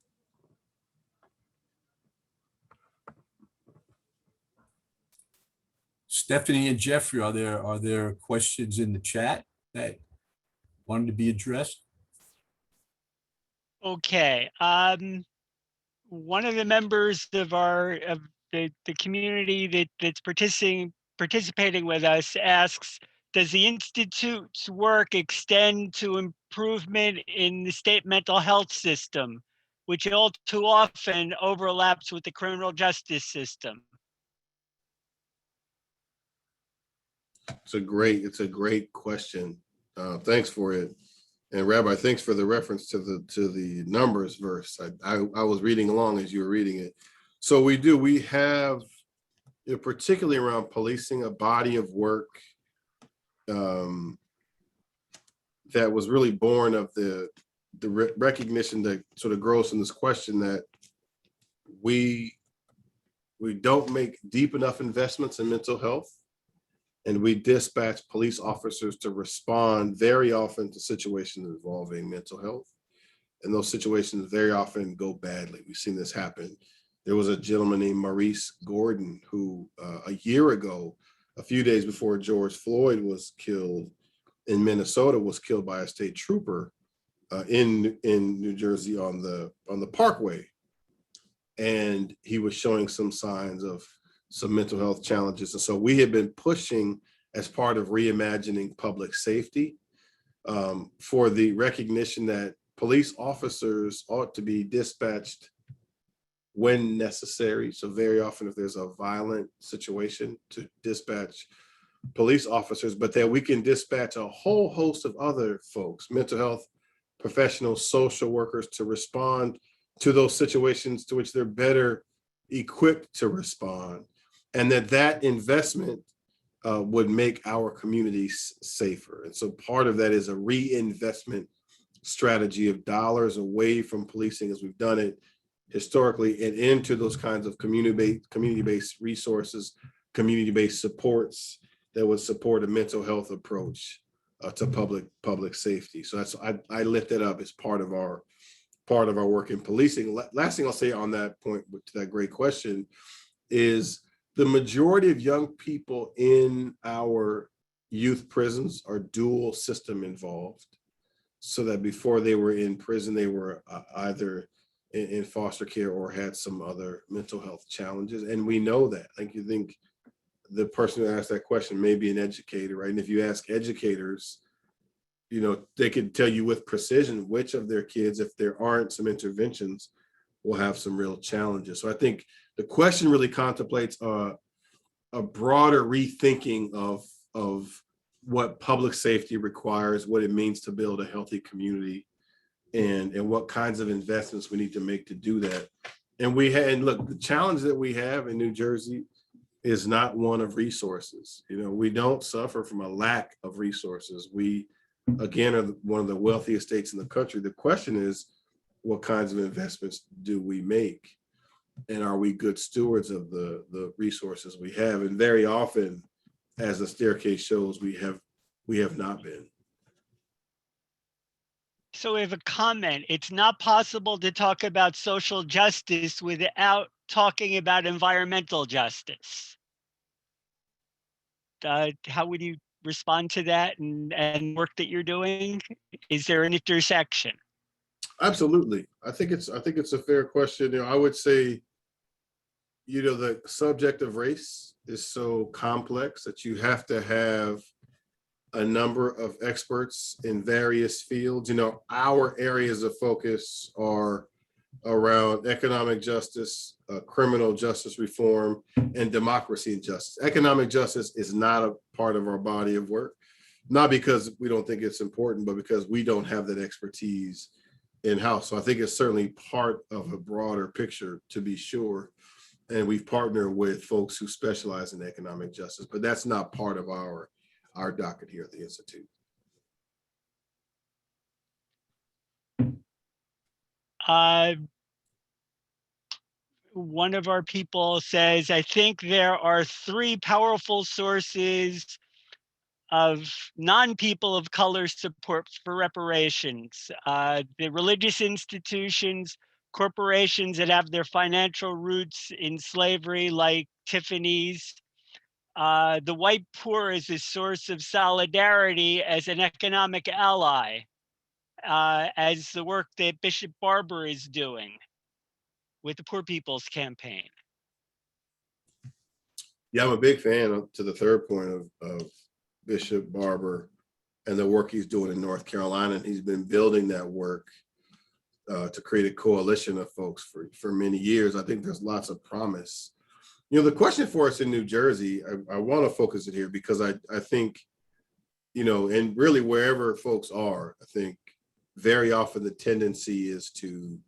Stephanie and Jeffrey, are there questions in the chat that wanted to be addressed? Okay. One of the members of the community that's participating with us asks, does the Institute's work extend to improvement in the state mental health system, which all too often overlaps with the criminal justice system? It's a great question. Thanks for it. And Rabbi, thanks for the reference to the Numbers verse. I was reading along as you were reading it. So we have, particularly around policing, a body of work that was really born of the recognition that sort of grows in this question that we don't make deep enough investments in mental health. and we dispatch police officers to respond very often to situations involving mental health. And those situations very often go badly. We've seen this happen. There was a gentleman named Maurice Gordon who a year ago, a few days before George Floyd was killed in Minnesota, was killed by a state trooper in New Jersey on the Parkway. And he was showing some signs of some mental health challenges. And so we had been pushing, as part of reimagining public safety, for the recognition that police officers ought to be dispatched when necessary. So very often if there's a violent situation, to dispatch police officers, but that we can dispatch a whole host of other folks, mental health professionals, social workers, to respond to those situations to which they're better equipped to respond. And that investment would make our communities safer. And so part of that is a reinvestment strategy of dollars away from policing, as we've done it historically, and into those kinds of community-based resources, community-based supports that would support a mental health approach to public safety. So that's, I lift that up as part of our work in policing. Last thing I'll say on that point, to that great question, is the majority of young people in our youth prisons are dual system involved. So that before they were in prison, they were either in foster care or had some other mental health challenges. And we know that. Like, you think the person who asked that question may be an educator, right? And if you ask educators, you know, they could tell you with precision which of their kids, if there aren't some interventions, will have some real challenges. So I think the question really contemplates a broader rethinking of what public safety requires, what it means to build a healthy community, and what kinds of investments we need to make to do that. And look, the challenge that we have in New Jersey is not one of resources. You know, we don't suffer from a lack of resources. We, again, are one of the wealthiest states in the country. The question is, what kinds of investments do we make? And are we good stewards of the resources we have? And very often, as the staircase shows, we have not been. So we have a comment. It's not possible to talk about social justice without talking about environmental justice. How would you respond to that and work that you're doing? Is there an intersection? Absolutely. I think it's a fair question. You know, I would say, you know, the subject of race is so complex that you have to have a number of experts in various fields. You know, our areas of focus are around economic justice, criminal justice reform, and democracy and justice. Economic justice is not a part of our body of work, not because we don't think it's important, but because we don't have that expertise in-house. So I think it's certainly part of a broader picture, to be sure. And we've partnered with folks who specialize in economic justice, but that's not part of our docket here at the Institute. One of our people says, I think there are 3 powerful sources of non-people of color support for reparations: the religious institutions, corporations that have their financial roots in slavery, like Tiffany's. The white poor is a source of solidarity as an economic ally, as the work that Bishop Barber is doing with the Poor People's Campaign. Yeah, I'm a big fan to the third point of Bishop Barber and the work he's doing in North Carolina. And he's been building that work to create a coalition of folks for many years. I think there's lots of promise. You know, the question for us in New Jersey, I want to focus it here because I think, you know, and really wherever folks are, I think very often the tendency is to,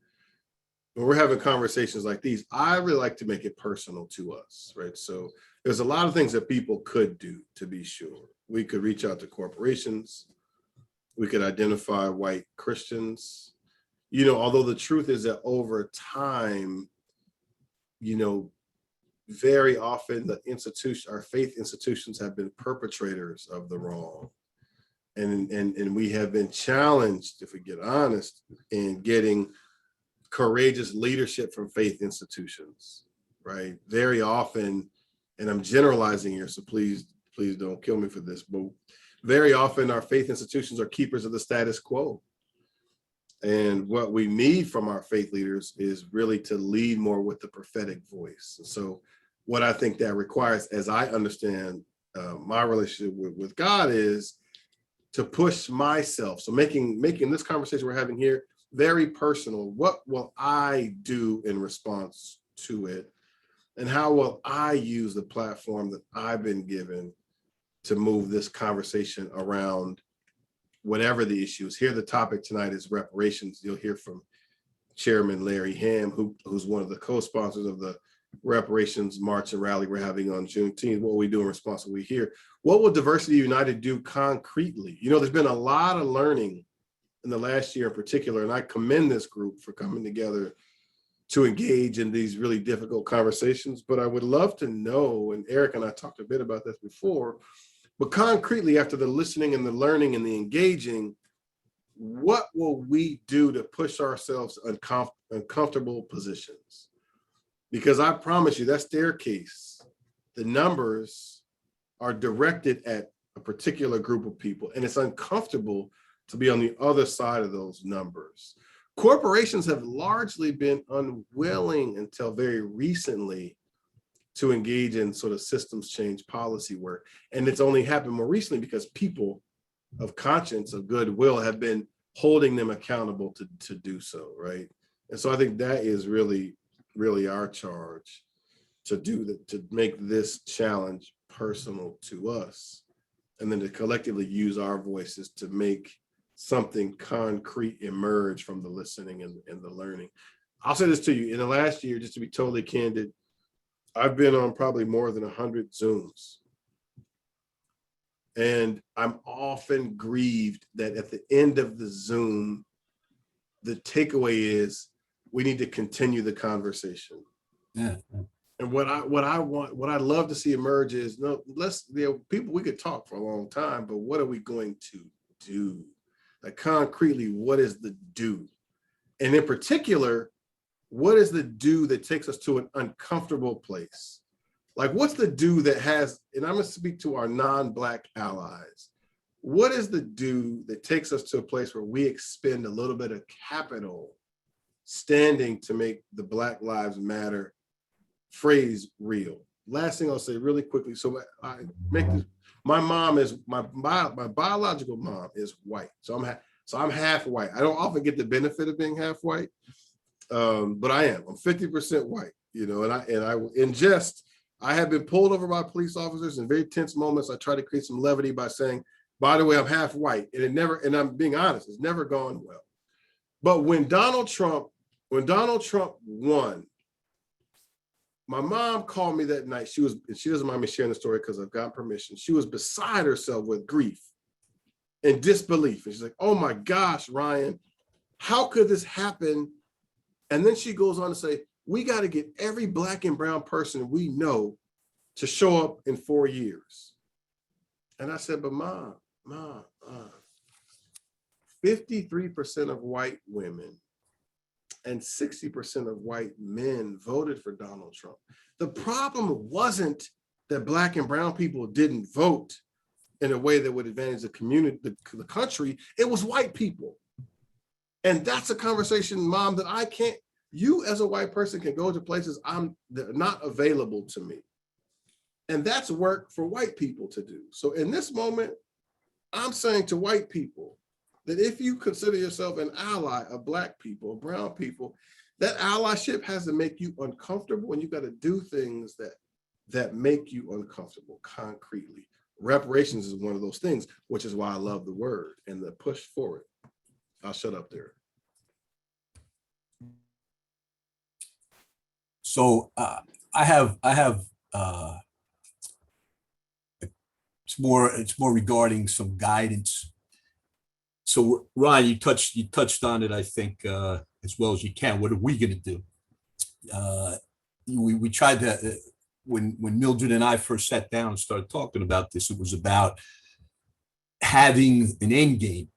when we're having conversations like these, I really like to make it personal to us, right? So there's a lot of things that people could do, to be sure. We could reach out to corporations. We could identify white Christians. You know, although the truth is that over time, you know, very often our faith institutions have been perpetrators of the wrong. And we have been challenged, if we get honest, in getting courageous leadership from faith institutions, right? Very often, and I'm generalizing here, so please don't kill me for this, but very often our faith institutions are keepers of the status quo. And what we need from our faith leaders is really to lead more with the prophetic voice. So what I think that requires, as I understand my relationship with God, is to push myself. So making this conversation we're having here very personal. What will I do in response to it? And how will I use the platform that I've been given to move this conversation around whatever the issue is? Here, the topic tonight is reparations. You'll hear from Chairman Larry Ham, who's one of the co-sponsors of the Reparations March and Rally we're having on Juneteenth. What will we do in response to what we hear? What will Diversity United do concretely? You know, there's been a lot of learning in the last year in particular, and I commend this group for coming together to engage in these really difficult conversations. But I would love to know, and Eric and I talked a bit about this before, but concretely, after the listening and the learning and the engaging, what will we do to push ourselves uncomfortable positions? Because I promise you, that staircase, the numbers are directed at a particular group of people, and it's uncomfortable to be on the other side of those numbers. Corporations have largely been unwilling until very recently to engage in sort of systems change policy work. And it's only happened more recently because people of conscience, of goodwill, have been holding them accountable to do so, right? And so I think that is really, really our charge, to do that, to make this challenge personal to us, and then to collectively use our voices to make something concrete emerge from the listening and the learning. I'll say this to you, in the last year, just to be totally candid, I've been on probably more than 100 Zooms. And I'm often grieved that at the end of the Zoom, the takeaway is we need to continue the conversation. Yeah. And what I'd love to see emerge is, people, we could talk for a long time, but what are we going to do? Like, concretely, what is the do? And in particular, what is the do that takes us to an uncomfortable place? Like, what's the do that has, and I'm going to speak to our non-Black allies, what is the do that takes us to a place where we expend a little bit of capital standing to make the Black Lives Matter phrase real? Last thing I'll say really quickly, so I make this, my mom is, my biological mom is white. So I'm half white. I don't often get the benefit of being half white, but I am. I'm 50% white, you know, and I in jest, I have been pulled over by police officers in very tense moments. I try to create some levity by saying, by the way, I'm half white. And I'm being honest, it's never gone well. But when Donald Trump won, my mom called me that night. She doesn't mind me sharing the story because I've got permission. She was beside herself with grief and disbelief. And she's like, oh my gosh, Ryan, how could this happen? And then she goes on to say, we got to get every Black and brown person we know to show up in 4 years. And I said, but Mom, 53% of white women and 60% of white men voted for Donald Trump. The problem wasn't that Black and brown people didn't vote in a way that would advantage the community, the country. It was white people. And that's a conversation, Mom, that I can't, you as a white person can go to places that are not available to me. And that's work for white people to do. So in this moment, I'm saying to white people that if you consider yourself an ally of Black people, brown people, that allyship has to make you uncomfortable, and you got to do things that make you uncomfortable concretely. Reparations is one of those things, which is why I love the word and the push for it. I'll shut up there. So I have it's more regarding some guidance. So Ryan, you touched on it, I think, as well as you can. What are we going to do? We tried to when Mildred and I first sat down and started talking about this, it was about having an end game.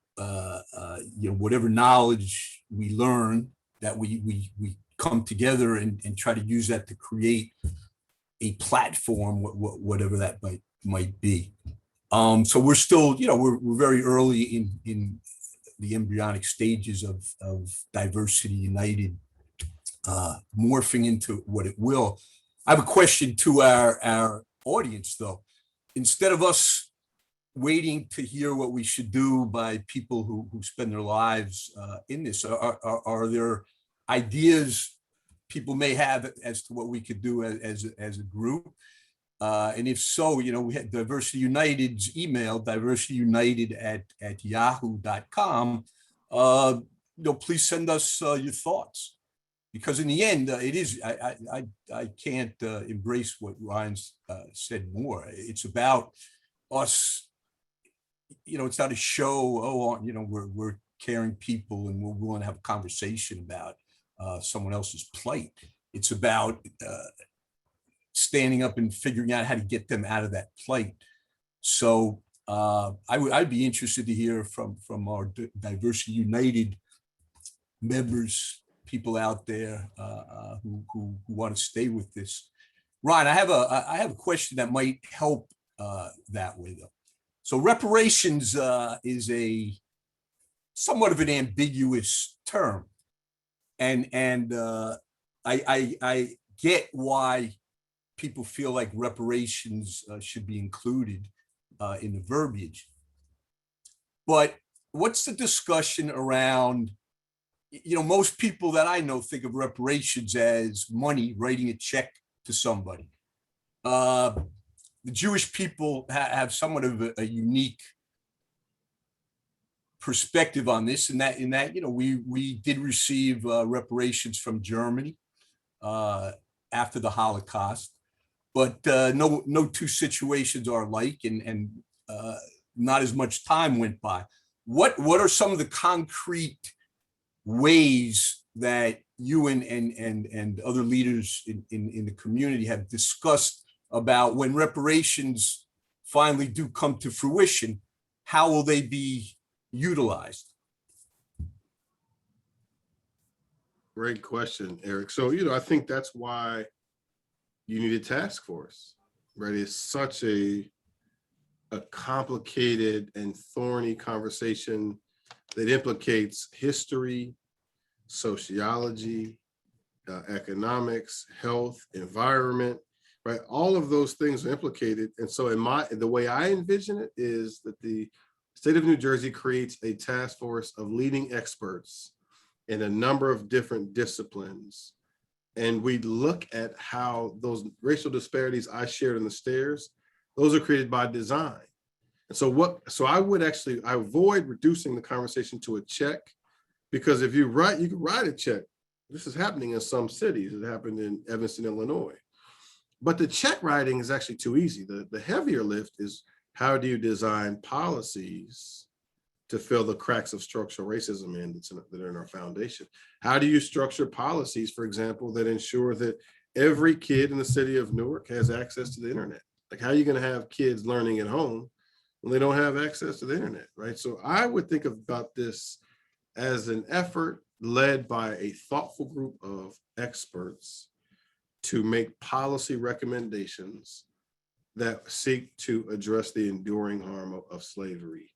Whatever knowledge we learn, that we come together and try to use that to create a platform, whatever that might be. So we're still, we're very early in the embryonic stages of Diversity United, morphing into what it will. I have a question to our audience, though. Instead of us waiting to hear what we should do by people who spend their lives in this, are there ideas people may have as to what we could do as a group? And if so, we had Diversity United's email, diversityunited@yahoo.com. Please send us your thoughts, because in the end, it is, I can't embrace what Ryan's said more. It's about us, it's not a show, we're caring people and we're willing to have a conversation about someone else's plight. It's about standing up and figuring out how to get them out of that plight. So I'd be interested to hear from our Diversity United members, people out there who want to stay with this. Ryan, I have a question that might help that way, though. So reparations is a somewhat of an ambiguous term, and I get why people feel like reparations should be included in the verbiage. But what's the discussion around, most people that I know think of reparations as money, writing a check to somebody. The Jewish people have somewhat of a unique perspective on this, in that we did receive reparations from Germany after the Holocaust, but no two situations are alike, and not as much time went by. What are some of the concrete ways that you and other leaders in the community have discussed about when reparations finally do come to fruition, how will they be utilized? Great question, Eric. So, I think that's why you need a task force, right? It's such a complicated and thorny conversation that implicates history, sociology, economics, health, environment, right? All of those things are implicated. And so the way I envision it is that the state of New Jersey creates a task force of leading experts in a number of different disciplines. And we look at how those racial disparities I shared in the stairs, those are created by design. And so I avoid reducing the conversation to a check, because if you can write a check. This is happening in some cities. It happened in Evanston, Illinois. But the check writing is actually too easy. The heavier lift is, how do you design policies to fill the cracks of structural racism that are in our foundation? How do you structure policies, for example, that ensure that every kid in the city of Newark has access to the internet? Like, how are you going to have kids learning at home when they don't have access to the internet, right? So I would think about this as an effort led by a thoughtful group of experts to make policy recommendations that seek to address the enduring harm of slavery.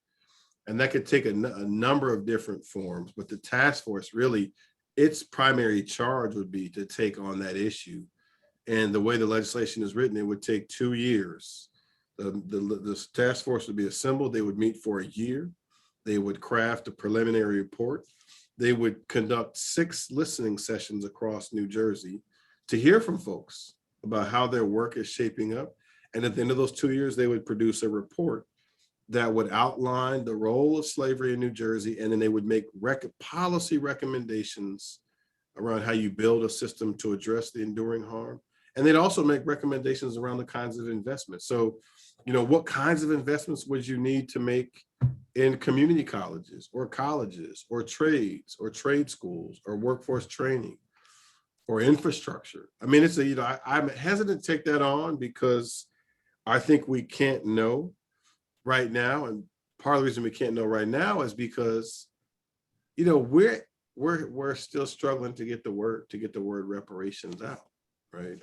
And that could take a number of different forms, but the task force, really, its primary charge would be to take on that issue. And the way the legislation is written, it would take 2 years. The task force would be assembled. They would meet for a year. They would craft a preliminary report. They would conduct 6 listening sessions across New Jersey to hear from folks about how their work is shaping up. And at the end of those 2 years, they would produce a report that would outline the role of slavery in New Jersey. And then they would make policy recommendations around how you build a system to address the enduring harm. And they'd also make recommendations around the kinds of investments. So, what kinds of investments would you need to make in community colleges or trades or trade schools or workforce training? or infrastructure. I mean, it's a, I'm hesitant to take that on because I think we can't know right now. And part of the reason we can't know right now is because, we're still struggling to get the word reparations out, right?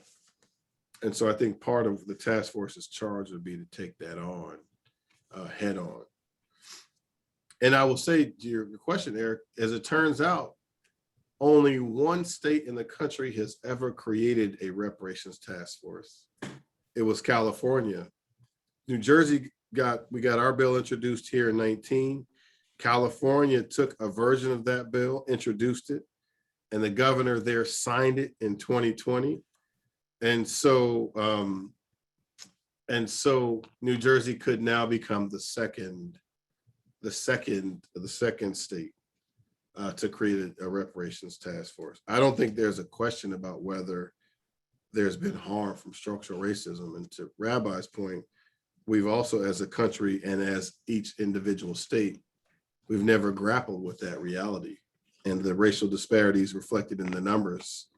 And so I think part of the task force's charge would be to take that on head on. And I will say to your question, Eric, as it turns out, only one state in the country has ever created a reparations task force. It was California. New Jersey we got our bill introduced here in 19. California took a version of that bill, introduced it, and the governor there signed it in 2020. And so New Jersey could now become the second state to create a reparations task force. I don't think there's a question about whether there's been harm from structural racism. And to Rabbi's point, we've also, as a country and as each individual state, we've never grappled with that reality. And the racial disparities reflected in the numbers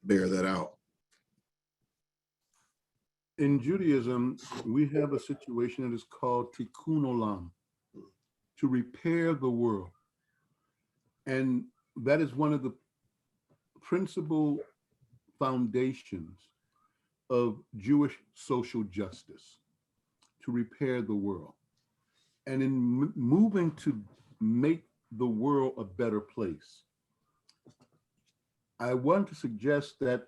bear that out. In Judaism, we have a situation that is called tikkun olam, to repair the world. And that is one of the principal foundations of Jewish social justice, to repair the world. And in moving to make the world a better place, I want to suggest that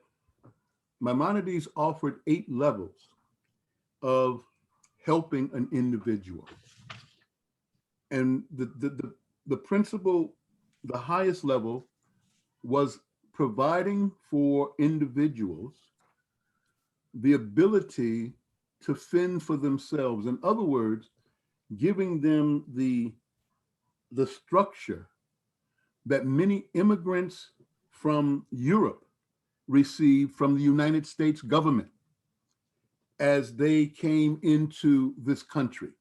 Maimonides offered 8 levels of helping an individual. And the principle, the highest level, was providing for individuals the ability to fend for themselves. In other words, giving them the structure that many immigrants from Europe received from the United States government as they came into this country.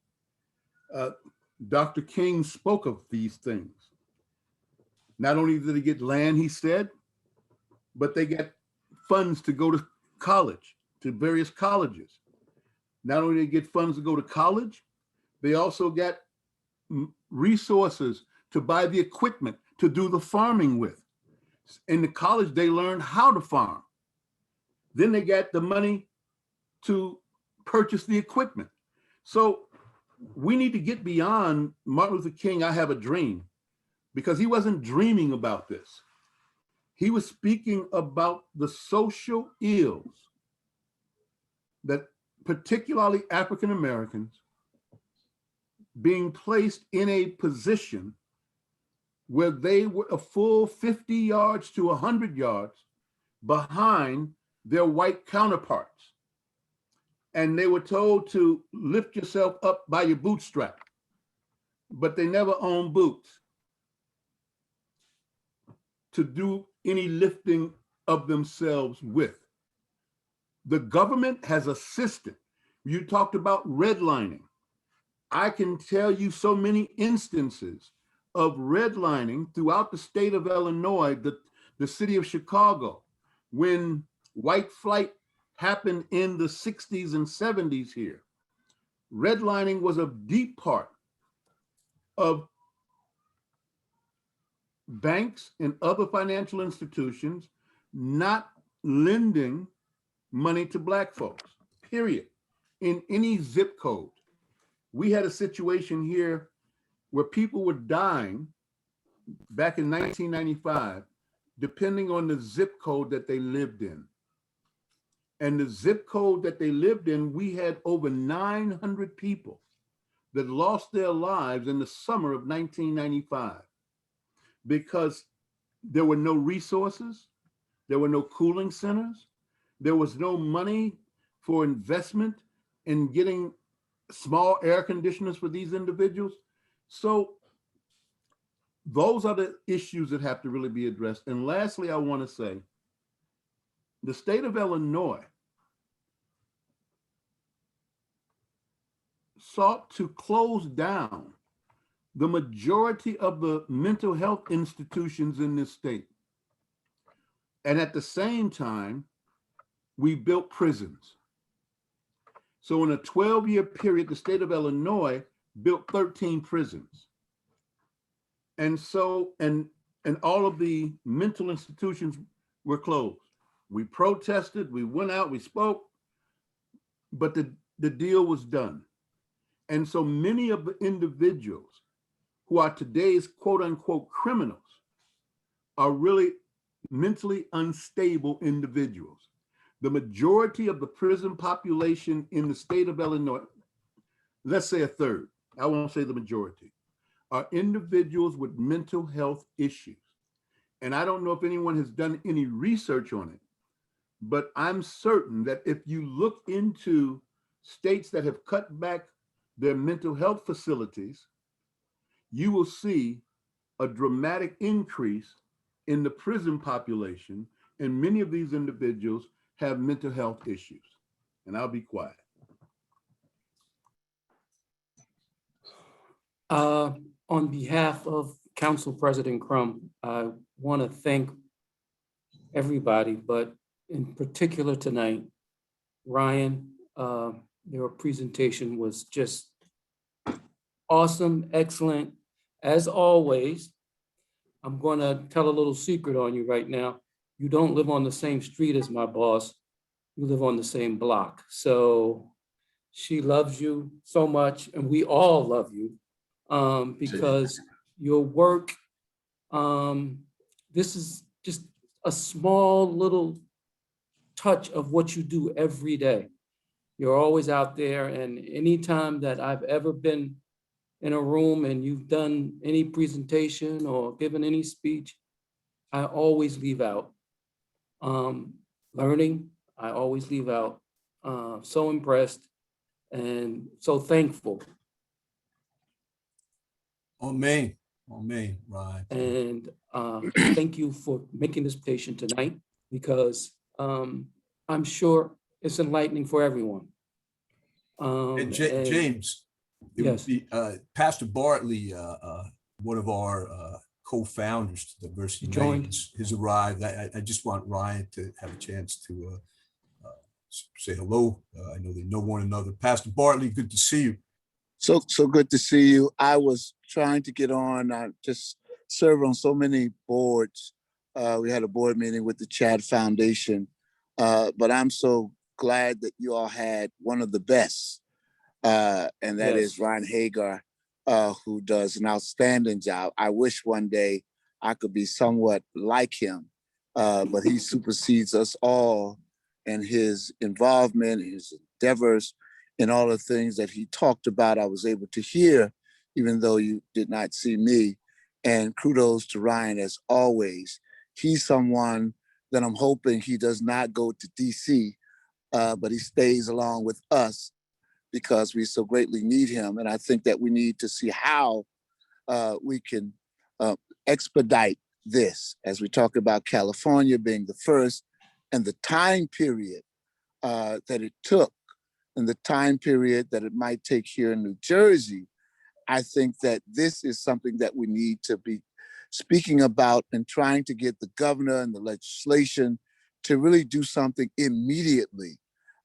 Dr. King spoke of these things. Not only did they get land, he said, but they get funds to go to college, to various colleges. Not only did they get funds to go to college, they also got resources to buy the equipment to do the farming with. In the college, they learned how to farm. Then they got the money to purchase the equipment. So we need to get beyond Martin Luther King, I have a dream, because he wasn't dreaming about this. He was speaking about the social ills that particularly African Americans being placed in a position where they were a full 50 yards to 100 yards behind their white counterparts. And they were told to lift yourself up by your bootstrap, but they never owned boots to do any lifting of themselves with. The government has assisted. You talked about redlining. I can tell you so many instances of redlining throughout the state of Illinois, the city of Chicago, when white flight happened in the 60s and 70s here. Redlining was a deep part of banks and other financial institutions not lending money to Black folks, period, in any zip code. We had a situation here where people were dying back in 1995, depending on the zip code that they lived in. And the zip code that they lived in, we had over 900 people that lost their lives in the summer of 1995 because there were no resources, there were no cooling centers, there was no money for investment in getting small air conditioners for these individuals. So those are the issues that have to really be addressed. And lastly, I want to say, the state of Illinois sought to close down the majority of the mental health institutions in this state. And at the same time, we built prisons. So in a 12-year period, the state of Illinois built 13 prisons. And so, and all of the mental institutions were closed. We protested, we went out, we spoke, but the deal was done. And so many of the individuals who are today's quote unquote criminals are really mentally unstable individuals. The majority of the prison population in the state of Illinois, let's say a third, I won't say the majority, are individuals with mental health issues. And I don't know if anyone has done any research on it, but I'm certain that if you look into states that have cut back their mental health facilities, you will see a dramatic increase in the prison population, and many of these individuals have mental health issues. And I'll be quiet. On behalf of Council President Crum, I want to thank everybody, but in particular tonight, Ryan, your presentation was just awesome, excellent. As always, I'm going to tell a little secret on you right now. You don't live on the same street as my boss. You live on the same block. So she loves you so much, and we all love you because your work, this is just a small little touch of what you do every day. You're always out there, and anytime that I've ever been in a room and you've done any presentation or given any speech, I always leave out learning. I always leave out so impressed and so thankful. Amen. Amen, right. And thank you for making this presentation tonight, because I'm sure it's enlightening for everyone. And James, it yes. would be Pastor Bartley, one of our co-founders to Diversity Maine, has arrived. I just want Ryan to have a chance to say hello. I know they know one another. Pastor Bartley, good to see you. So good to see you. I was trying to get on. I just serve on so many boards. We had a board meeting with the Chad Foundation, but I'm so glad that you all had one of the best, and that is Ryan Hagar, who does an outstanding job. I wish one day I could be somewhat like him, but he supersedes us all in his involvement, his endeavors, and all the things that he talked about. I was able to hear, even though you did not see me. And kudos to Ryan as always. He's someone that I'm hoping he does not go to DC, but he stays along with us because we so greatly need him. And I think that we need to see how we can expedite this, as we talk about California being the first, and the time period that it took, and the time period that it might take here in New Jersey. I think that this is something that we need to be speaking about and trying to get the governor and the legislation to really do something immediately.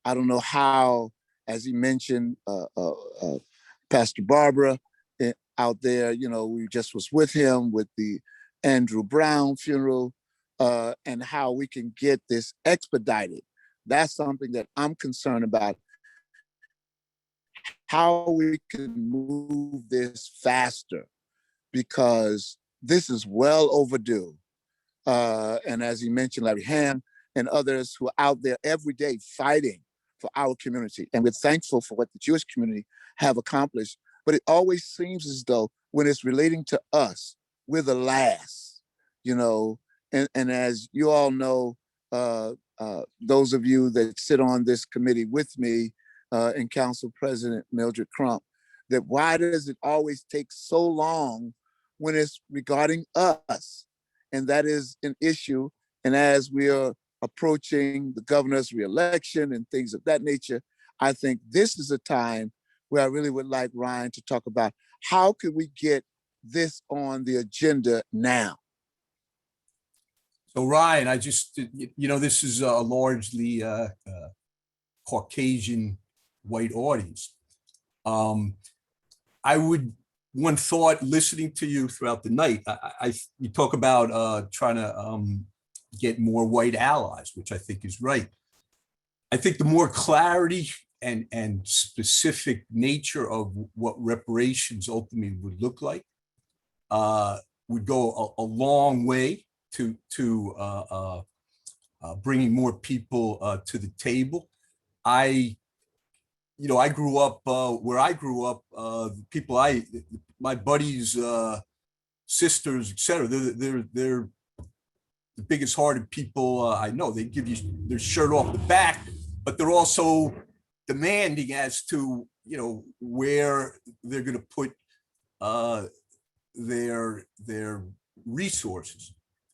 I don't know how, as he mentioned, Pastor Barbara out there, you know, we just was with him with the Andrew Brown funeral, and how we can get this expedited. That's something that I'm concerned about, how we can move this faster, because this is well overdue. And as he mentioned, Larry Ham and others who are out there every day fighting for our community. And we're thankful for what the Jewish community have accomplished. But it always seems as though when it's relating to us, we're the last, you know. And as you all know, those of you that sit on this committee with me, and Council President Mildred Crump, that why does it always take so long when it's regarding us? And that is an issue. And as we are approaching the governor's reelection and things of that nature, I think this is a time where I really would like Ryan to talk about how could we get this on the agenda now? So Ryan, I just, this is a largely Caucasian white audience. One thought listening to you throughout the night, you talk about trying to get more white allies, which I think is right. I think the more clarity and specific nature of what reparations ultimately would look like would go a long way to bringing more people to the table. I grew up where I grew up. My buddies, sisters, etc. They're the biggest hearted people I know. They give you their shirt off the back, but they're also demanding as to where they're going to put their resources.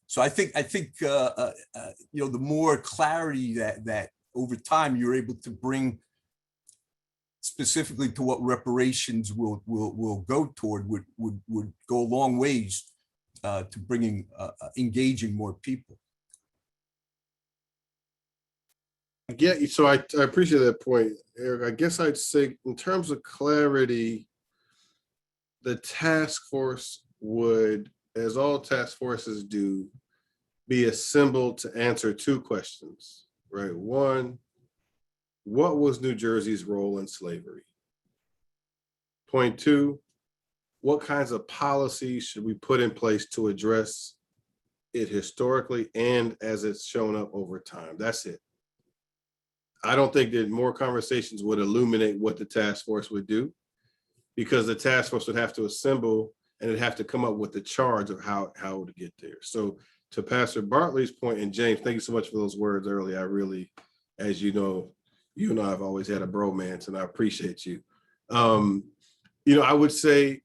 So I think the more clarity that over time you're able to bring specifically to what reparations will go toward would go a long ways to bringing engaging more people. Yeah, so I appreciate that point, Eric. I guess I'd say in terms of clarity, the task force would, as all task forces do, be assembled to answer two questions, right? One, what was New Jersey's role in slavery? Point two, what kinds of policies should we put in place to address it historically and as it's shown up over time? That's it. I don't think that more conversations would illuminate what the task force would do, because the task force would have to assemble and it'd have to come up with the charge of how to get there. So to Pastor Bartley's point, and James, thank you so much for those words earlier. I really, as you know, you and I have always had a bromance, and I appreciate you. I would say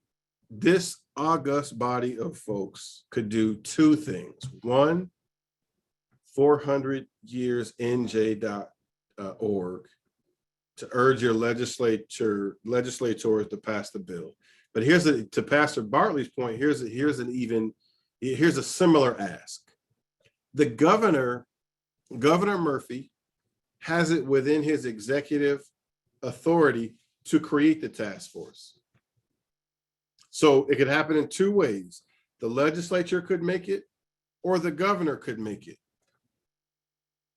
this august body of folks could do two things. One, 400yearsnj.org to urge your legislators to pass the bill. But to Pastor Bartley's point, here's a similar ask. The Governor Murphy, has it within his executive authority to create the task force. So it could happen in two ways. The legislature could make it, or the governor could make it.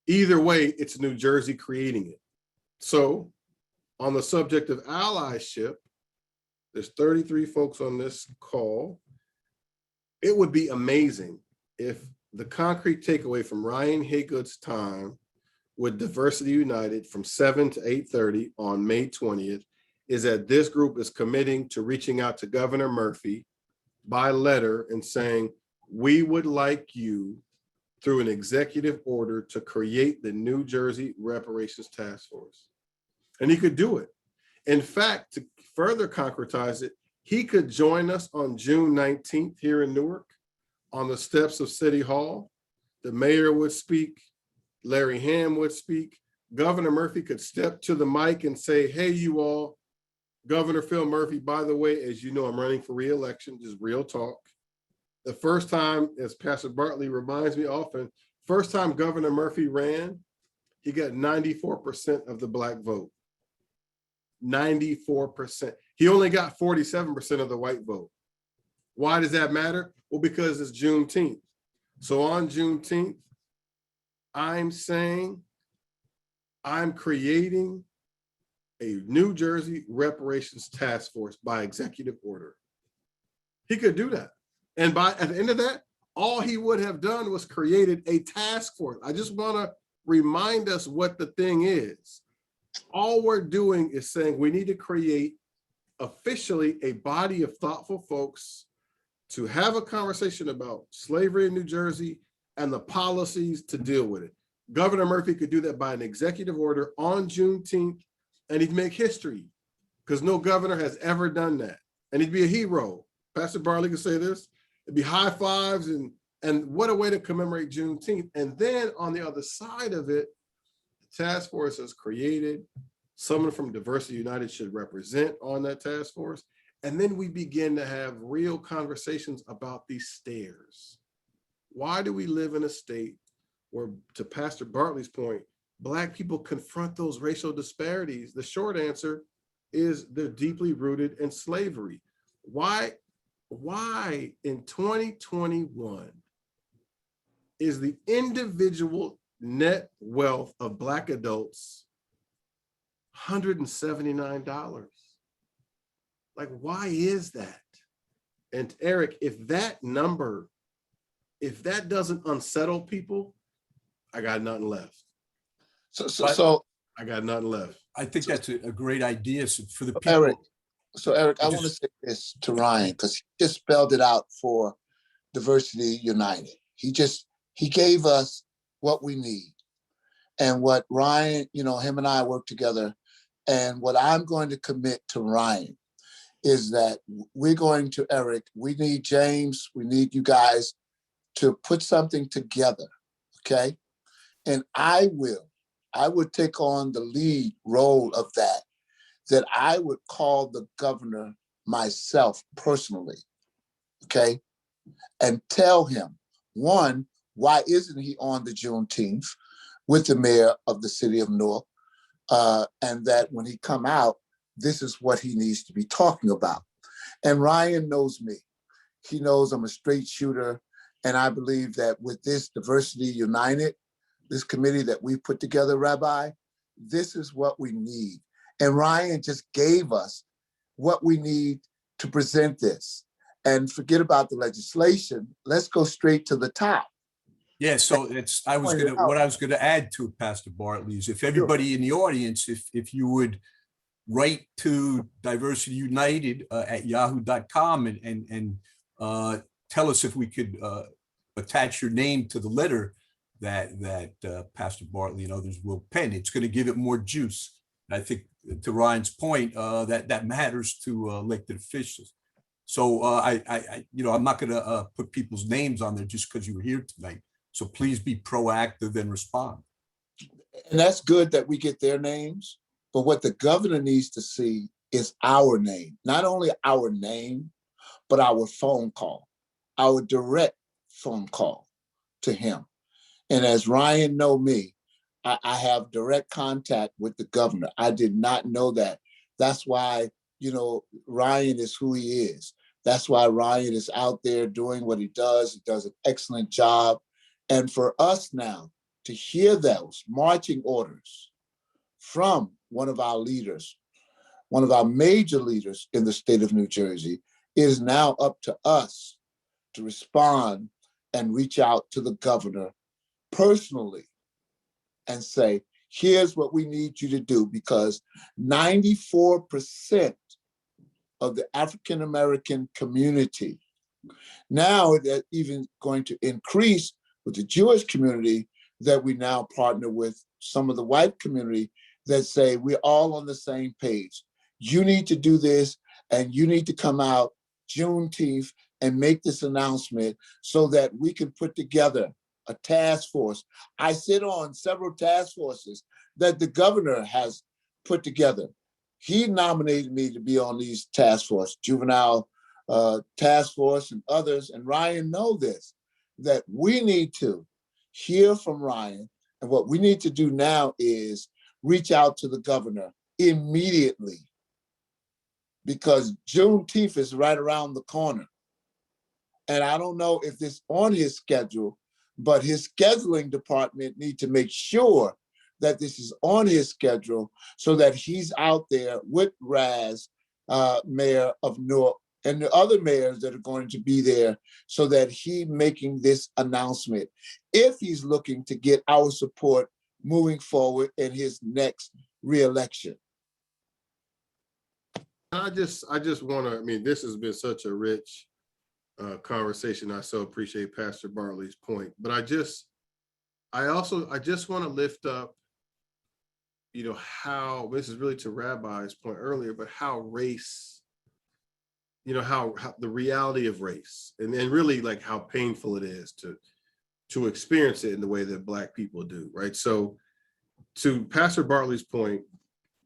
Either way, it's New Jersey creating it. So on the subject of allyship, there's 33 folks on this call. It would be amazing if the concrete takeaway from Ryan Haygood's time with Diversity United from 7 to 8:30 on May 20th is that this group is committing to reaching out to Governor Murphy by letter and saying, we would like you through an executive order to create the New Jersey Reparations Task Force. And he could do it. In fact, to further concretize it, he could join us on June 19th here in Newark on the steps of City Hall. The mayor would speak, Larry Ham would speak. Governor Murphy could step to the mic and say, hey, you all, Governor Phil Murphy, by the way, as you know, I'm running for re-election, just real talk. The first time, as Pastor Bartley reminds me often, first time Governor Murphy ran, he got 94% of the Black vote. 94%. He only got 47% of the white vote. Why does that matter? Well, because it's Juneteenth. So on Juneteenth, I'm saying I'm creating a New Jersey Reparations Task Force by executive order. He could do that. And at the end of that, all he would have done was created a task force. I just want to remind us what the thing is. All we're doing is saying we need to create officially a body of thoughtful folks to have a conversation about slavery in New Jersey and the policies to deal with it. Governor Murphy could do that by an executive order on Juneteenth, and he'd make history because no governor has ever done that. And he'd be a hero. Pastor Bartley could say this. It'd be high fives and what a way to commemorate Juneteenth. And then on the other side of it, the task force is created. Someone from Diversity United should represent on that task force. And then we begin to have real conversations about these stairs. Why do we live in a state where, to Pastor Bartley's point, Black people confront those racial disparities? The short answer is they're deeply rooted in slavery. Why in 2021 is the individual net wealth of Black adults $179? Like, why is that? And Eric, if that number, if that doesn't unsettle people, I got nothing left. So I got nothing left. I think that's a great idea. So for the people. Eric, I just- want to say this to Ryan, because he just spelled it out for Diversity United. He gave us what we need. And what Ryan, him and I work together. And what I'm going to commit to Ryan is that we're going to, Eric, we need James, we need you guys to put something together, okay? And I would take on the lead role of that I would call the governor myself personally, okay? And tell him, one, why isn't he on the Juneteenth with the mayor of the city of Newark? And that when he come out, this is what he needs to be talking about. And Ryan knows me. He knows I'm a straight shooter. And I believe that with this Diversity United, this committee that we put together, Rabbi, this is what we need. And Ryan just gave us what we need to present this. And forget about the legislation. Let's go straight to the top. Yeah, so what I was gonna add to it, Pastor Bartley, is if everybody in the audience, if you would write to Diversity United at yahoo.com and tell us if we could attach your name to the letter that Pastor Bartley and others will pen. It's going to give it more juice. And I think, to Ryan's point, that matters to elected officials. So I'm not going to put people's names on there just because you were here tonight. So please be proactive and respond. And that's good that we get their names, but what the governor needs to see is our name. Not only our name, but our phone call, our direct phone call to him. And as Ryan know me, I have direct contact with the governor. I did not know that. That's why, Ryan is who he is. That's why Ryan is out there doing what he does. He does an excellent job. And for us now to hear those marching orders from one of our leaders, one of our major leaders in the state of New Jersey, it is now up to us to respond and reach out to the governor personally and say, here's what we need you to do, because 94% of the African-American community, now they're even going to increase with the Jewish community that we now partner with some of the white community that say we're all on the same page. You need to do this and you need to come out Juneteenth and make this announcement so that we can put together a task force. I sit on several task forces that the governor has put together. He nominated me to be on these task force, juvenile task force and others, and Ryan know this, that we need to hear from Ryan. And what we need to do now is reach out to the governor immediately, because Juneteenth is right around the corner. And I don't know if this on his schedule, but his scheduling department need to make sure that this is on his schedule so that he's out there with Raz, mayor of Newark, and the other mayors that are going to be there, so that he making this announcement if he's looking to get our support moving forward in his next reelection. I just want to, this has been such a rich conversation. I so appreciate Pastor Bartley's point, but I just want to lift up, how, this is really to Rabbi's point earlier, but how race, how the reality of race, and really like how painful it is to experience it in the way that Black people do, right? So to Pastor Bartley's point,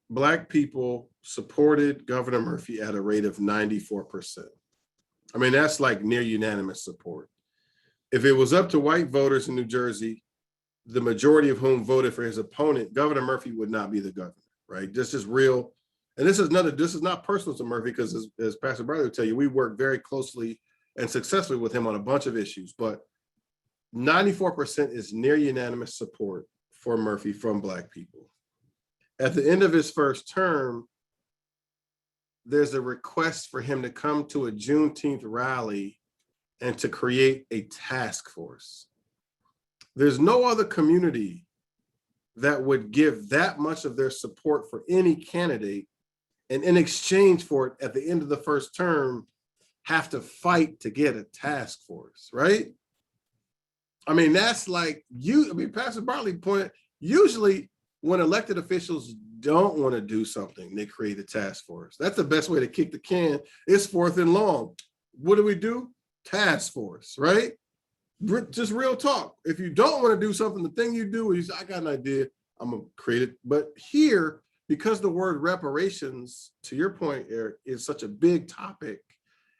Black people supported Governor Murphy at a rate of 94%. That's like near unanimous support. If it was up to white voters in New Jersey, the majority of whom voted for his opponent, Governor Murphy would not be the governor, right? This is real. And this is not personal to Murphy, because as Pastor Bradley would tell you, we work very closely and successfully with him on a bunch of issues, but 94% is near unanimous support for Murphy from Black people. At the end of his first term, there's a request for him to come to a Juneteenth rally and to create a task force. There's no other community that would give that much of their support for any candidate, and in exchange for it, at the end of the first term, have to fight to get a task force, right? I mean, that's like Pastor Bartley pointed, usually when elected officials don't want to do something, they create a task force. That's the best way to kick the can. It's fourth and long. What do? Task force, right? Just real talk. If you don't want to do something, the thing you do is, I got an idea, I'm gonna create it. But here, because the word reparations, to your point, Eric, is such a big topic,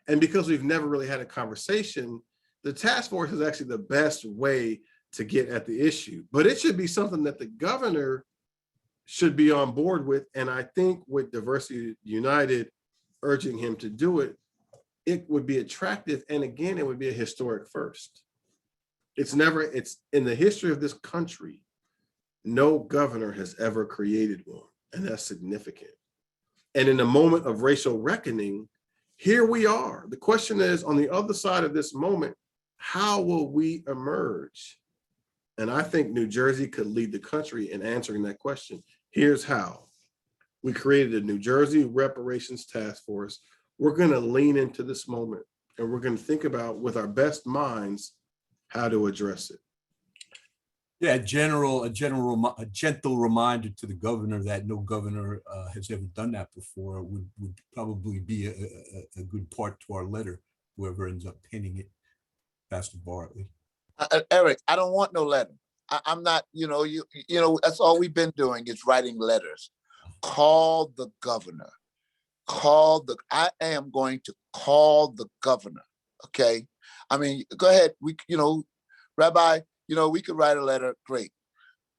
and because we've never really had a conversation, the task force is actually the best way to get at the issue. But it should be something that the governor should be on board with. And I think with Diversity United urging him to do it, it would be attractive. And again, it would be a historic first. It's in the history of this country, no governor has ever created one, and that's significant. And in a moment of racial reckoning, here we are. The question is, on the other side of this moment, how will we emerge? And I think New Jersey could lead the country in answering that question. Here's how. We created a New Jersey Reparations Task Force. We're going to lean into this moment, and we're going to think about, with our best minds, how to address it. Yeah, a gentle reminder to the governor that no governor has ever done that before would probably be a good part to our letter, whoever ends up penning it. Pastor Bartley. Eric, I don't want no letter. I'm not, you know, that's all we've been doing is writing letters. Call the governor. I am going to call the governor. Okay. I mean, go ahead. Rabbi, we could write a letter. Great.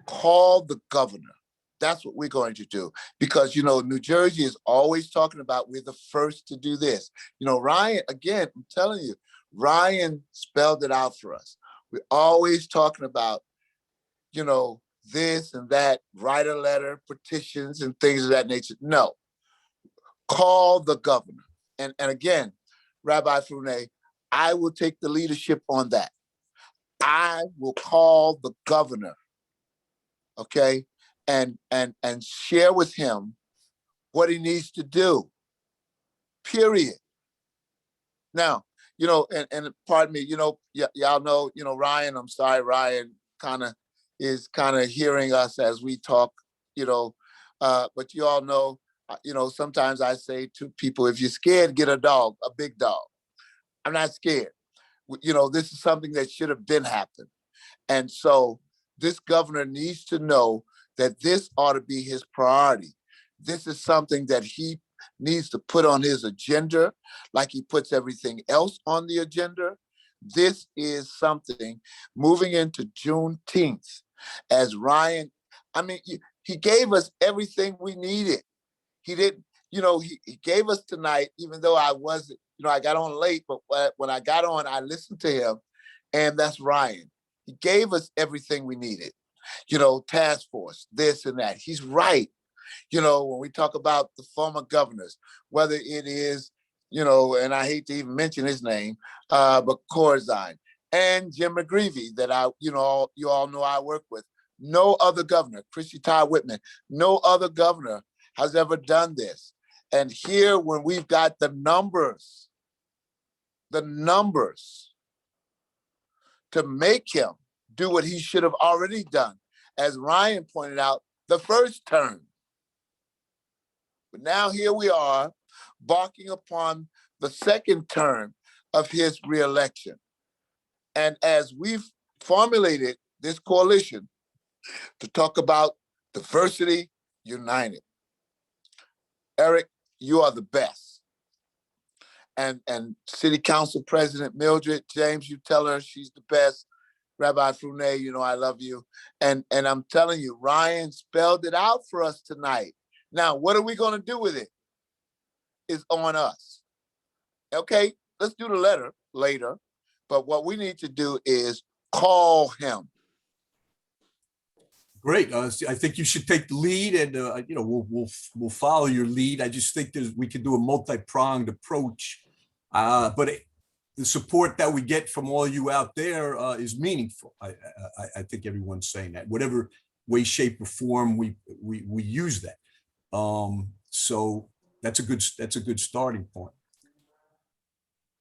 Call the governor. That's what we're going to do. Because, New Jersey is always talking about, we're the first to do this. Ryan, again, I'm telling you, Ryan spelled it out for us. We're always talking about, this and that, write a letter, petitions and things of that nature. No, call the governor. And again, Rabbi Frune, I will take the leadership on that. I will call the governor, okay, and share with him what he needs to do, period. Now, and pardon me, y'all know, Ryan, I'm sorry, Ryan is hearing us as we talk, but you all know, sometimes I say to people, if you're scared, get a dog, a big dog. I'm not scared. This is something that should have been happened. And so this governor needs to know that this ought to be his priority. This is something that he needs to put on his agenda, like he puts everything else on the agenda. This is something moving into Juneteenth, as Ryan, he gave us everything we needed. He didn't, he gave us tonight, even though I wasn't, I got on late, but when I got on, I listened to him, and that's Ryan. He gave us everything we needed, task force, this and that. He's right. When we talk about the former governors, whether it is, and I hate to even mention his name, but Corzine and Jim McGreevey that you all know I work with. No other governor, Chrissy Todd Whitman, no other governor has ever done this. And here, when we've got the numbers to make him do what he should have already done, as Ryan pointed out, the first term. But now here we are, barking upon the second term of his reelection. And as we've formulated this coalition to talk about Diversity United, Eric, you are the best. and City Council President Mildred James, you tell her she's the best. Rabbi Frunet, you know I love you. And I'm telling you, Ryan spelled it out for us tonight. Now, what are we going to do with it? It's on us. Okay, let's do the letter later. But what we need to do is call him. Great. I think you should take the lead, and we'll follow your lead. I just think we can do a multi-pronged approach. But the support that we get from all you out there is meaningful. I think everyone's saying that. Whatever way, shape, or form we use that. So that's a good starting point.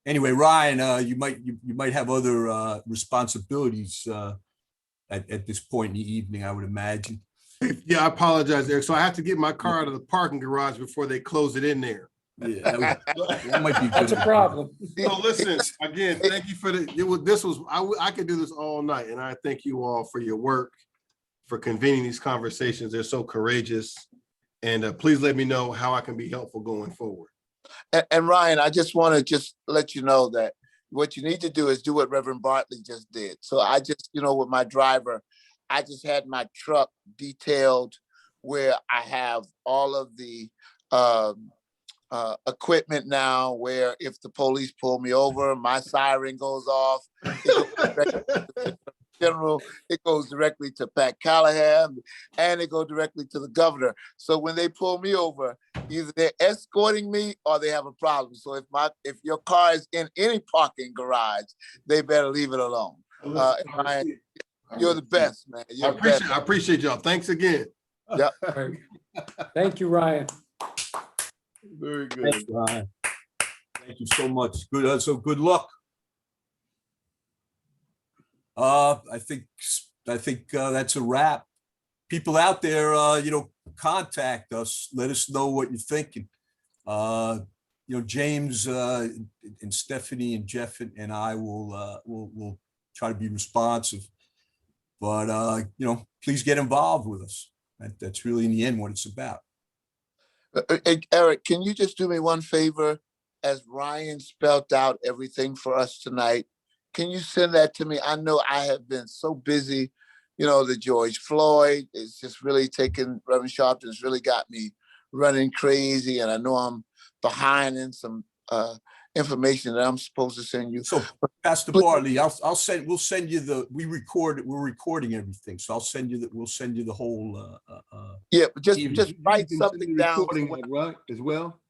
Anyway, Ryan, you might have other responsibilities at this point in the evening, I would imagine. Yeah, I apologize, Eric. So I have to get my car out of the parking garage before they close it in there. Yeah, that might be That's a problem. So listen, again, thank you for I could do this all night, and I thank you all for your work, for convening these conversations. They're so courageous, and please let me know how I can be helpful going forward. And Ryan, I just want to let you know that what you need to do is do what Reverend Bartley just did. So I just, with my driver, I just had my truck detailed where I have all of the equipment now, where if the police pull me over, my siren goes off. It goes directly to Pat Callahan, and it goes directly to the governor. So when they pull me over, either they're escorting me or they have a problem. So if your car is in any parking garage, they better leave it alone. Ryan, you're the best, man. I appreciate y'all. Thanks again. Yeah. Thank you, Ryan. Very good. Thanks, Ryan. Thank you so much. Good. So good luck. I think that's a wrap. People out there, contact us. Let us know what you're thinking. James and Stephanie and Jeff and I will try to be responsive. But please get involved with us. That's really in the end what it's about. Eric, can you just do me one favor? As Ryan spelled out everything for us tonight, can you send that to me? I know I have been so busy, the George Floyd is just really taken, Reverend Sharpton's really got me running crazy. And I know I'm behind in some information that I'm supposed to send you. So Pastor Bartley, we'll send you we're recording everything. So we'll send you the whole. Yeah, but just write something down. Right, as well.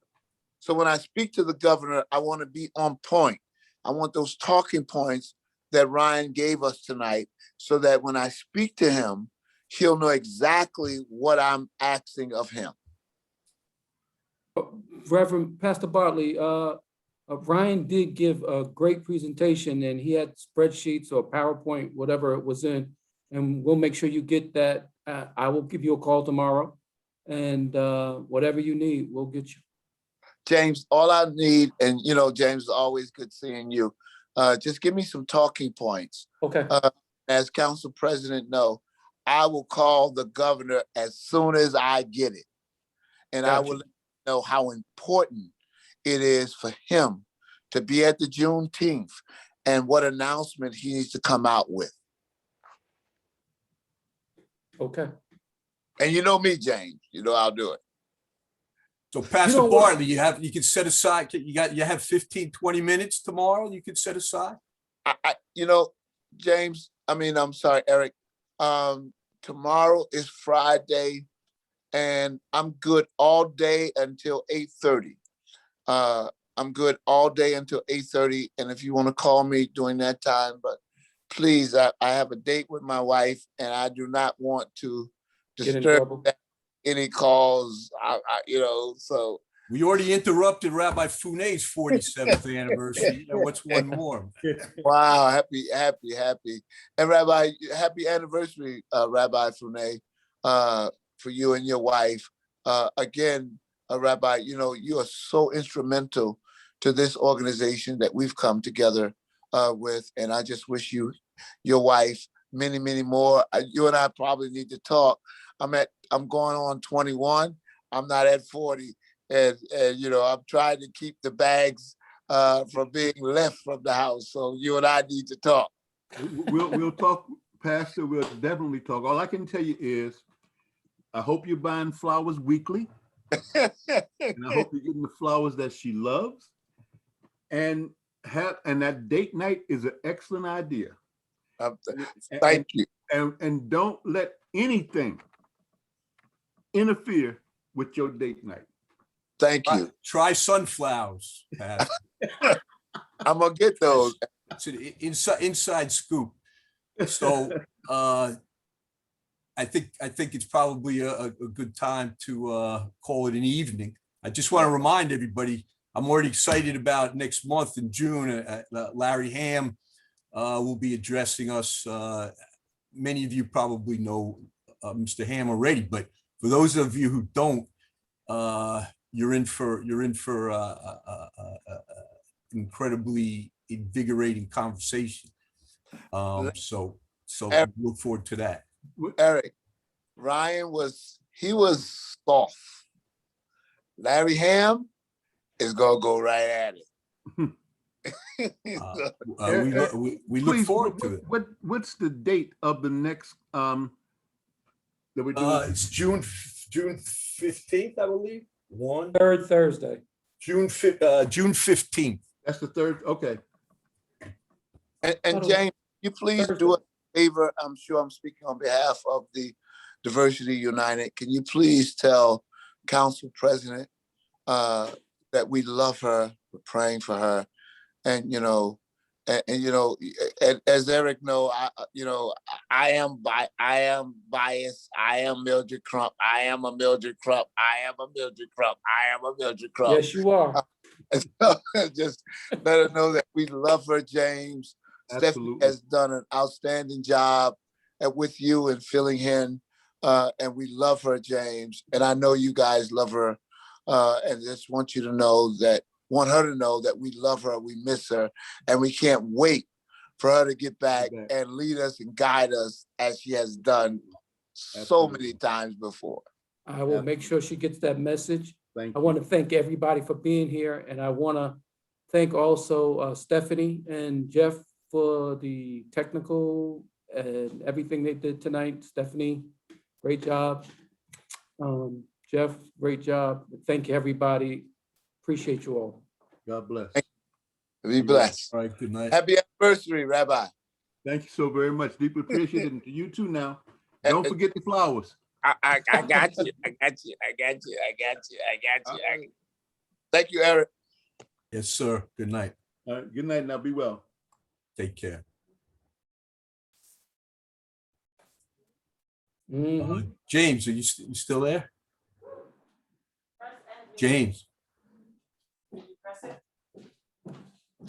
So when I speak to the governor, I want to be on point. I want those talking points that Ryan gave us tonight, so that when I speak to him, he'll know exactly what I'm asking of him. Reverend Pastor Bartley, Ryan did give a great presentation, and he had spreadsheets or PowerPoint, whatever it was in, and we'll make sure you get that. I will give you a call tomorrow, and whatever you need, we'll get you. James, all I need, and James, is always good seeing you. Just give me some talking points. Okay. As council president, I will call the governor as soon as I get it. And Gotcha. I will let you know how important it is for him to be at the Juneteenth and what announcement he needs to come out with. Okay. And you know me, James, I'll do it. So Pastor Bartley, you can set aside, you have 15, 20 minutes tomorrow you can set aside? James, I'm sorry, Eric. Tomorrow is Friday, and I'm good all day until 8:30. I'm good all day until 8:30. And if you want to call me during that time, but please, I have a date with my wife, and I do not want to disturb any calls, so. We already interrupted Rabbi Funet's 47th anniversary. What's one more? Wow, happy. And Rabbi, happy anniversary, Rabbi Funet, for you and your wife. Again, Rabbi, you are so instrumental to this organization that we've come together with. And I just wish you, your wife, many, many more. You and I probably need to talk. I'm going on 21. I'm not at 40. And I'm trying to keep the bags for being left from the house. So you and I need to talk. We'll talk, Pastor. We'll definitely talk. All I can tell you is, I hope you're buying flowers weekly, and I hope you're getting the flowers that she loves. And that date night is an excellent idea. Thank you. And don't let anything interfere with your date night. Thank you. Try sunflowers, Pat. I'm gonna get those. It's an inside scoop. So I think it's probably a good time to call it an evening. I just want to remind everybody, I'm already excited about next month in June. Larry Ham will be addressing us. Many of you probably know Mr. Ham already, but for those of you who don't, you're in for incredibly invigorating conversation. So I look forward to that. Eric, Ryan was soft. Larry Ham is gonna go right at it. We look forward to it. What's the date of the next that we're doing? It's June 15th, I believe. Third Thursday. June 15th. That's the third. Okay. And James, you please do a favor. I'm sure I'm speaking on behalf of the Diversity United. Can you please tell Council President that we love her, we're praying for her, and as Eric know, I am biased. I am Mildred Crump. I am a Mildred Crump. I am a Mildred Crump. I am a Mildred Crump. Yes, you are. Just let her know that we love her, James. Absolutely. Stephanie has done an outstanding job with you and filling in, and we love her, James. And I know you guys love her, and just want her to know that we love her, we miss her, and we can't wait for her to get back and lead us and guide us as she has done so many times before. I will make sure she gets that message. Thank I you. want to thank everybody for being here, and I want to thank also Stephanie and Jeff for the technical and everything they did tonight. Stephanie, great job. Jeff, great job. Thank you, everybody. Appreciate you all. God bless. Be blessed. All right, good night. Happy anniversary, Rabbi. Thank you so very much. Deeply appreciated. And to you too now. Don't forget the flowers. I got you. I got you. Thank you, Eric. Yes, sir. Good night. All right, good night now. Be well. Take care. Mhm. James, are you still there? James.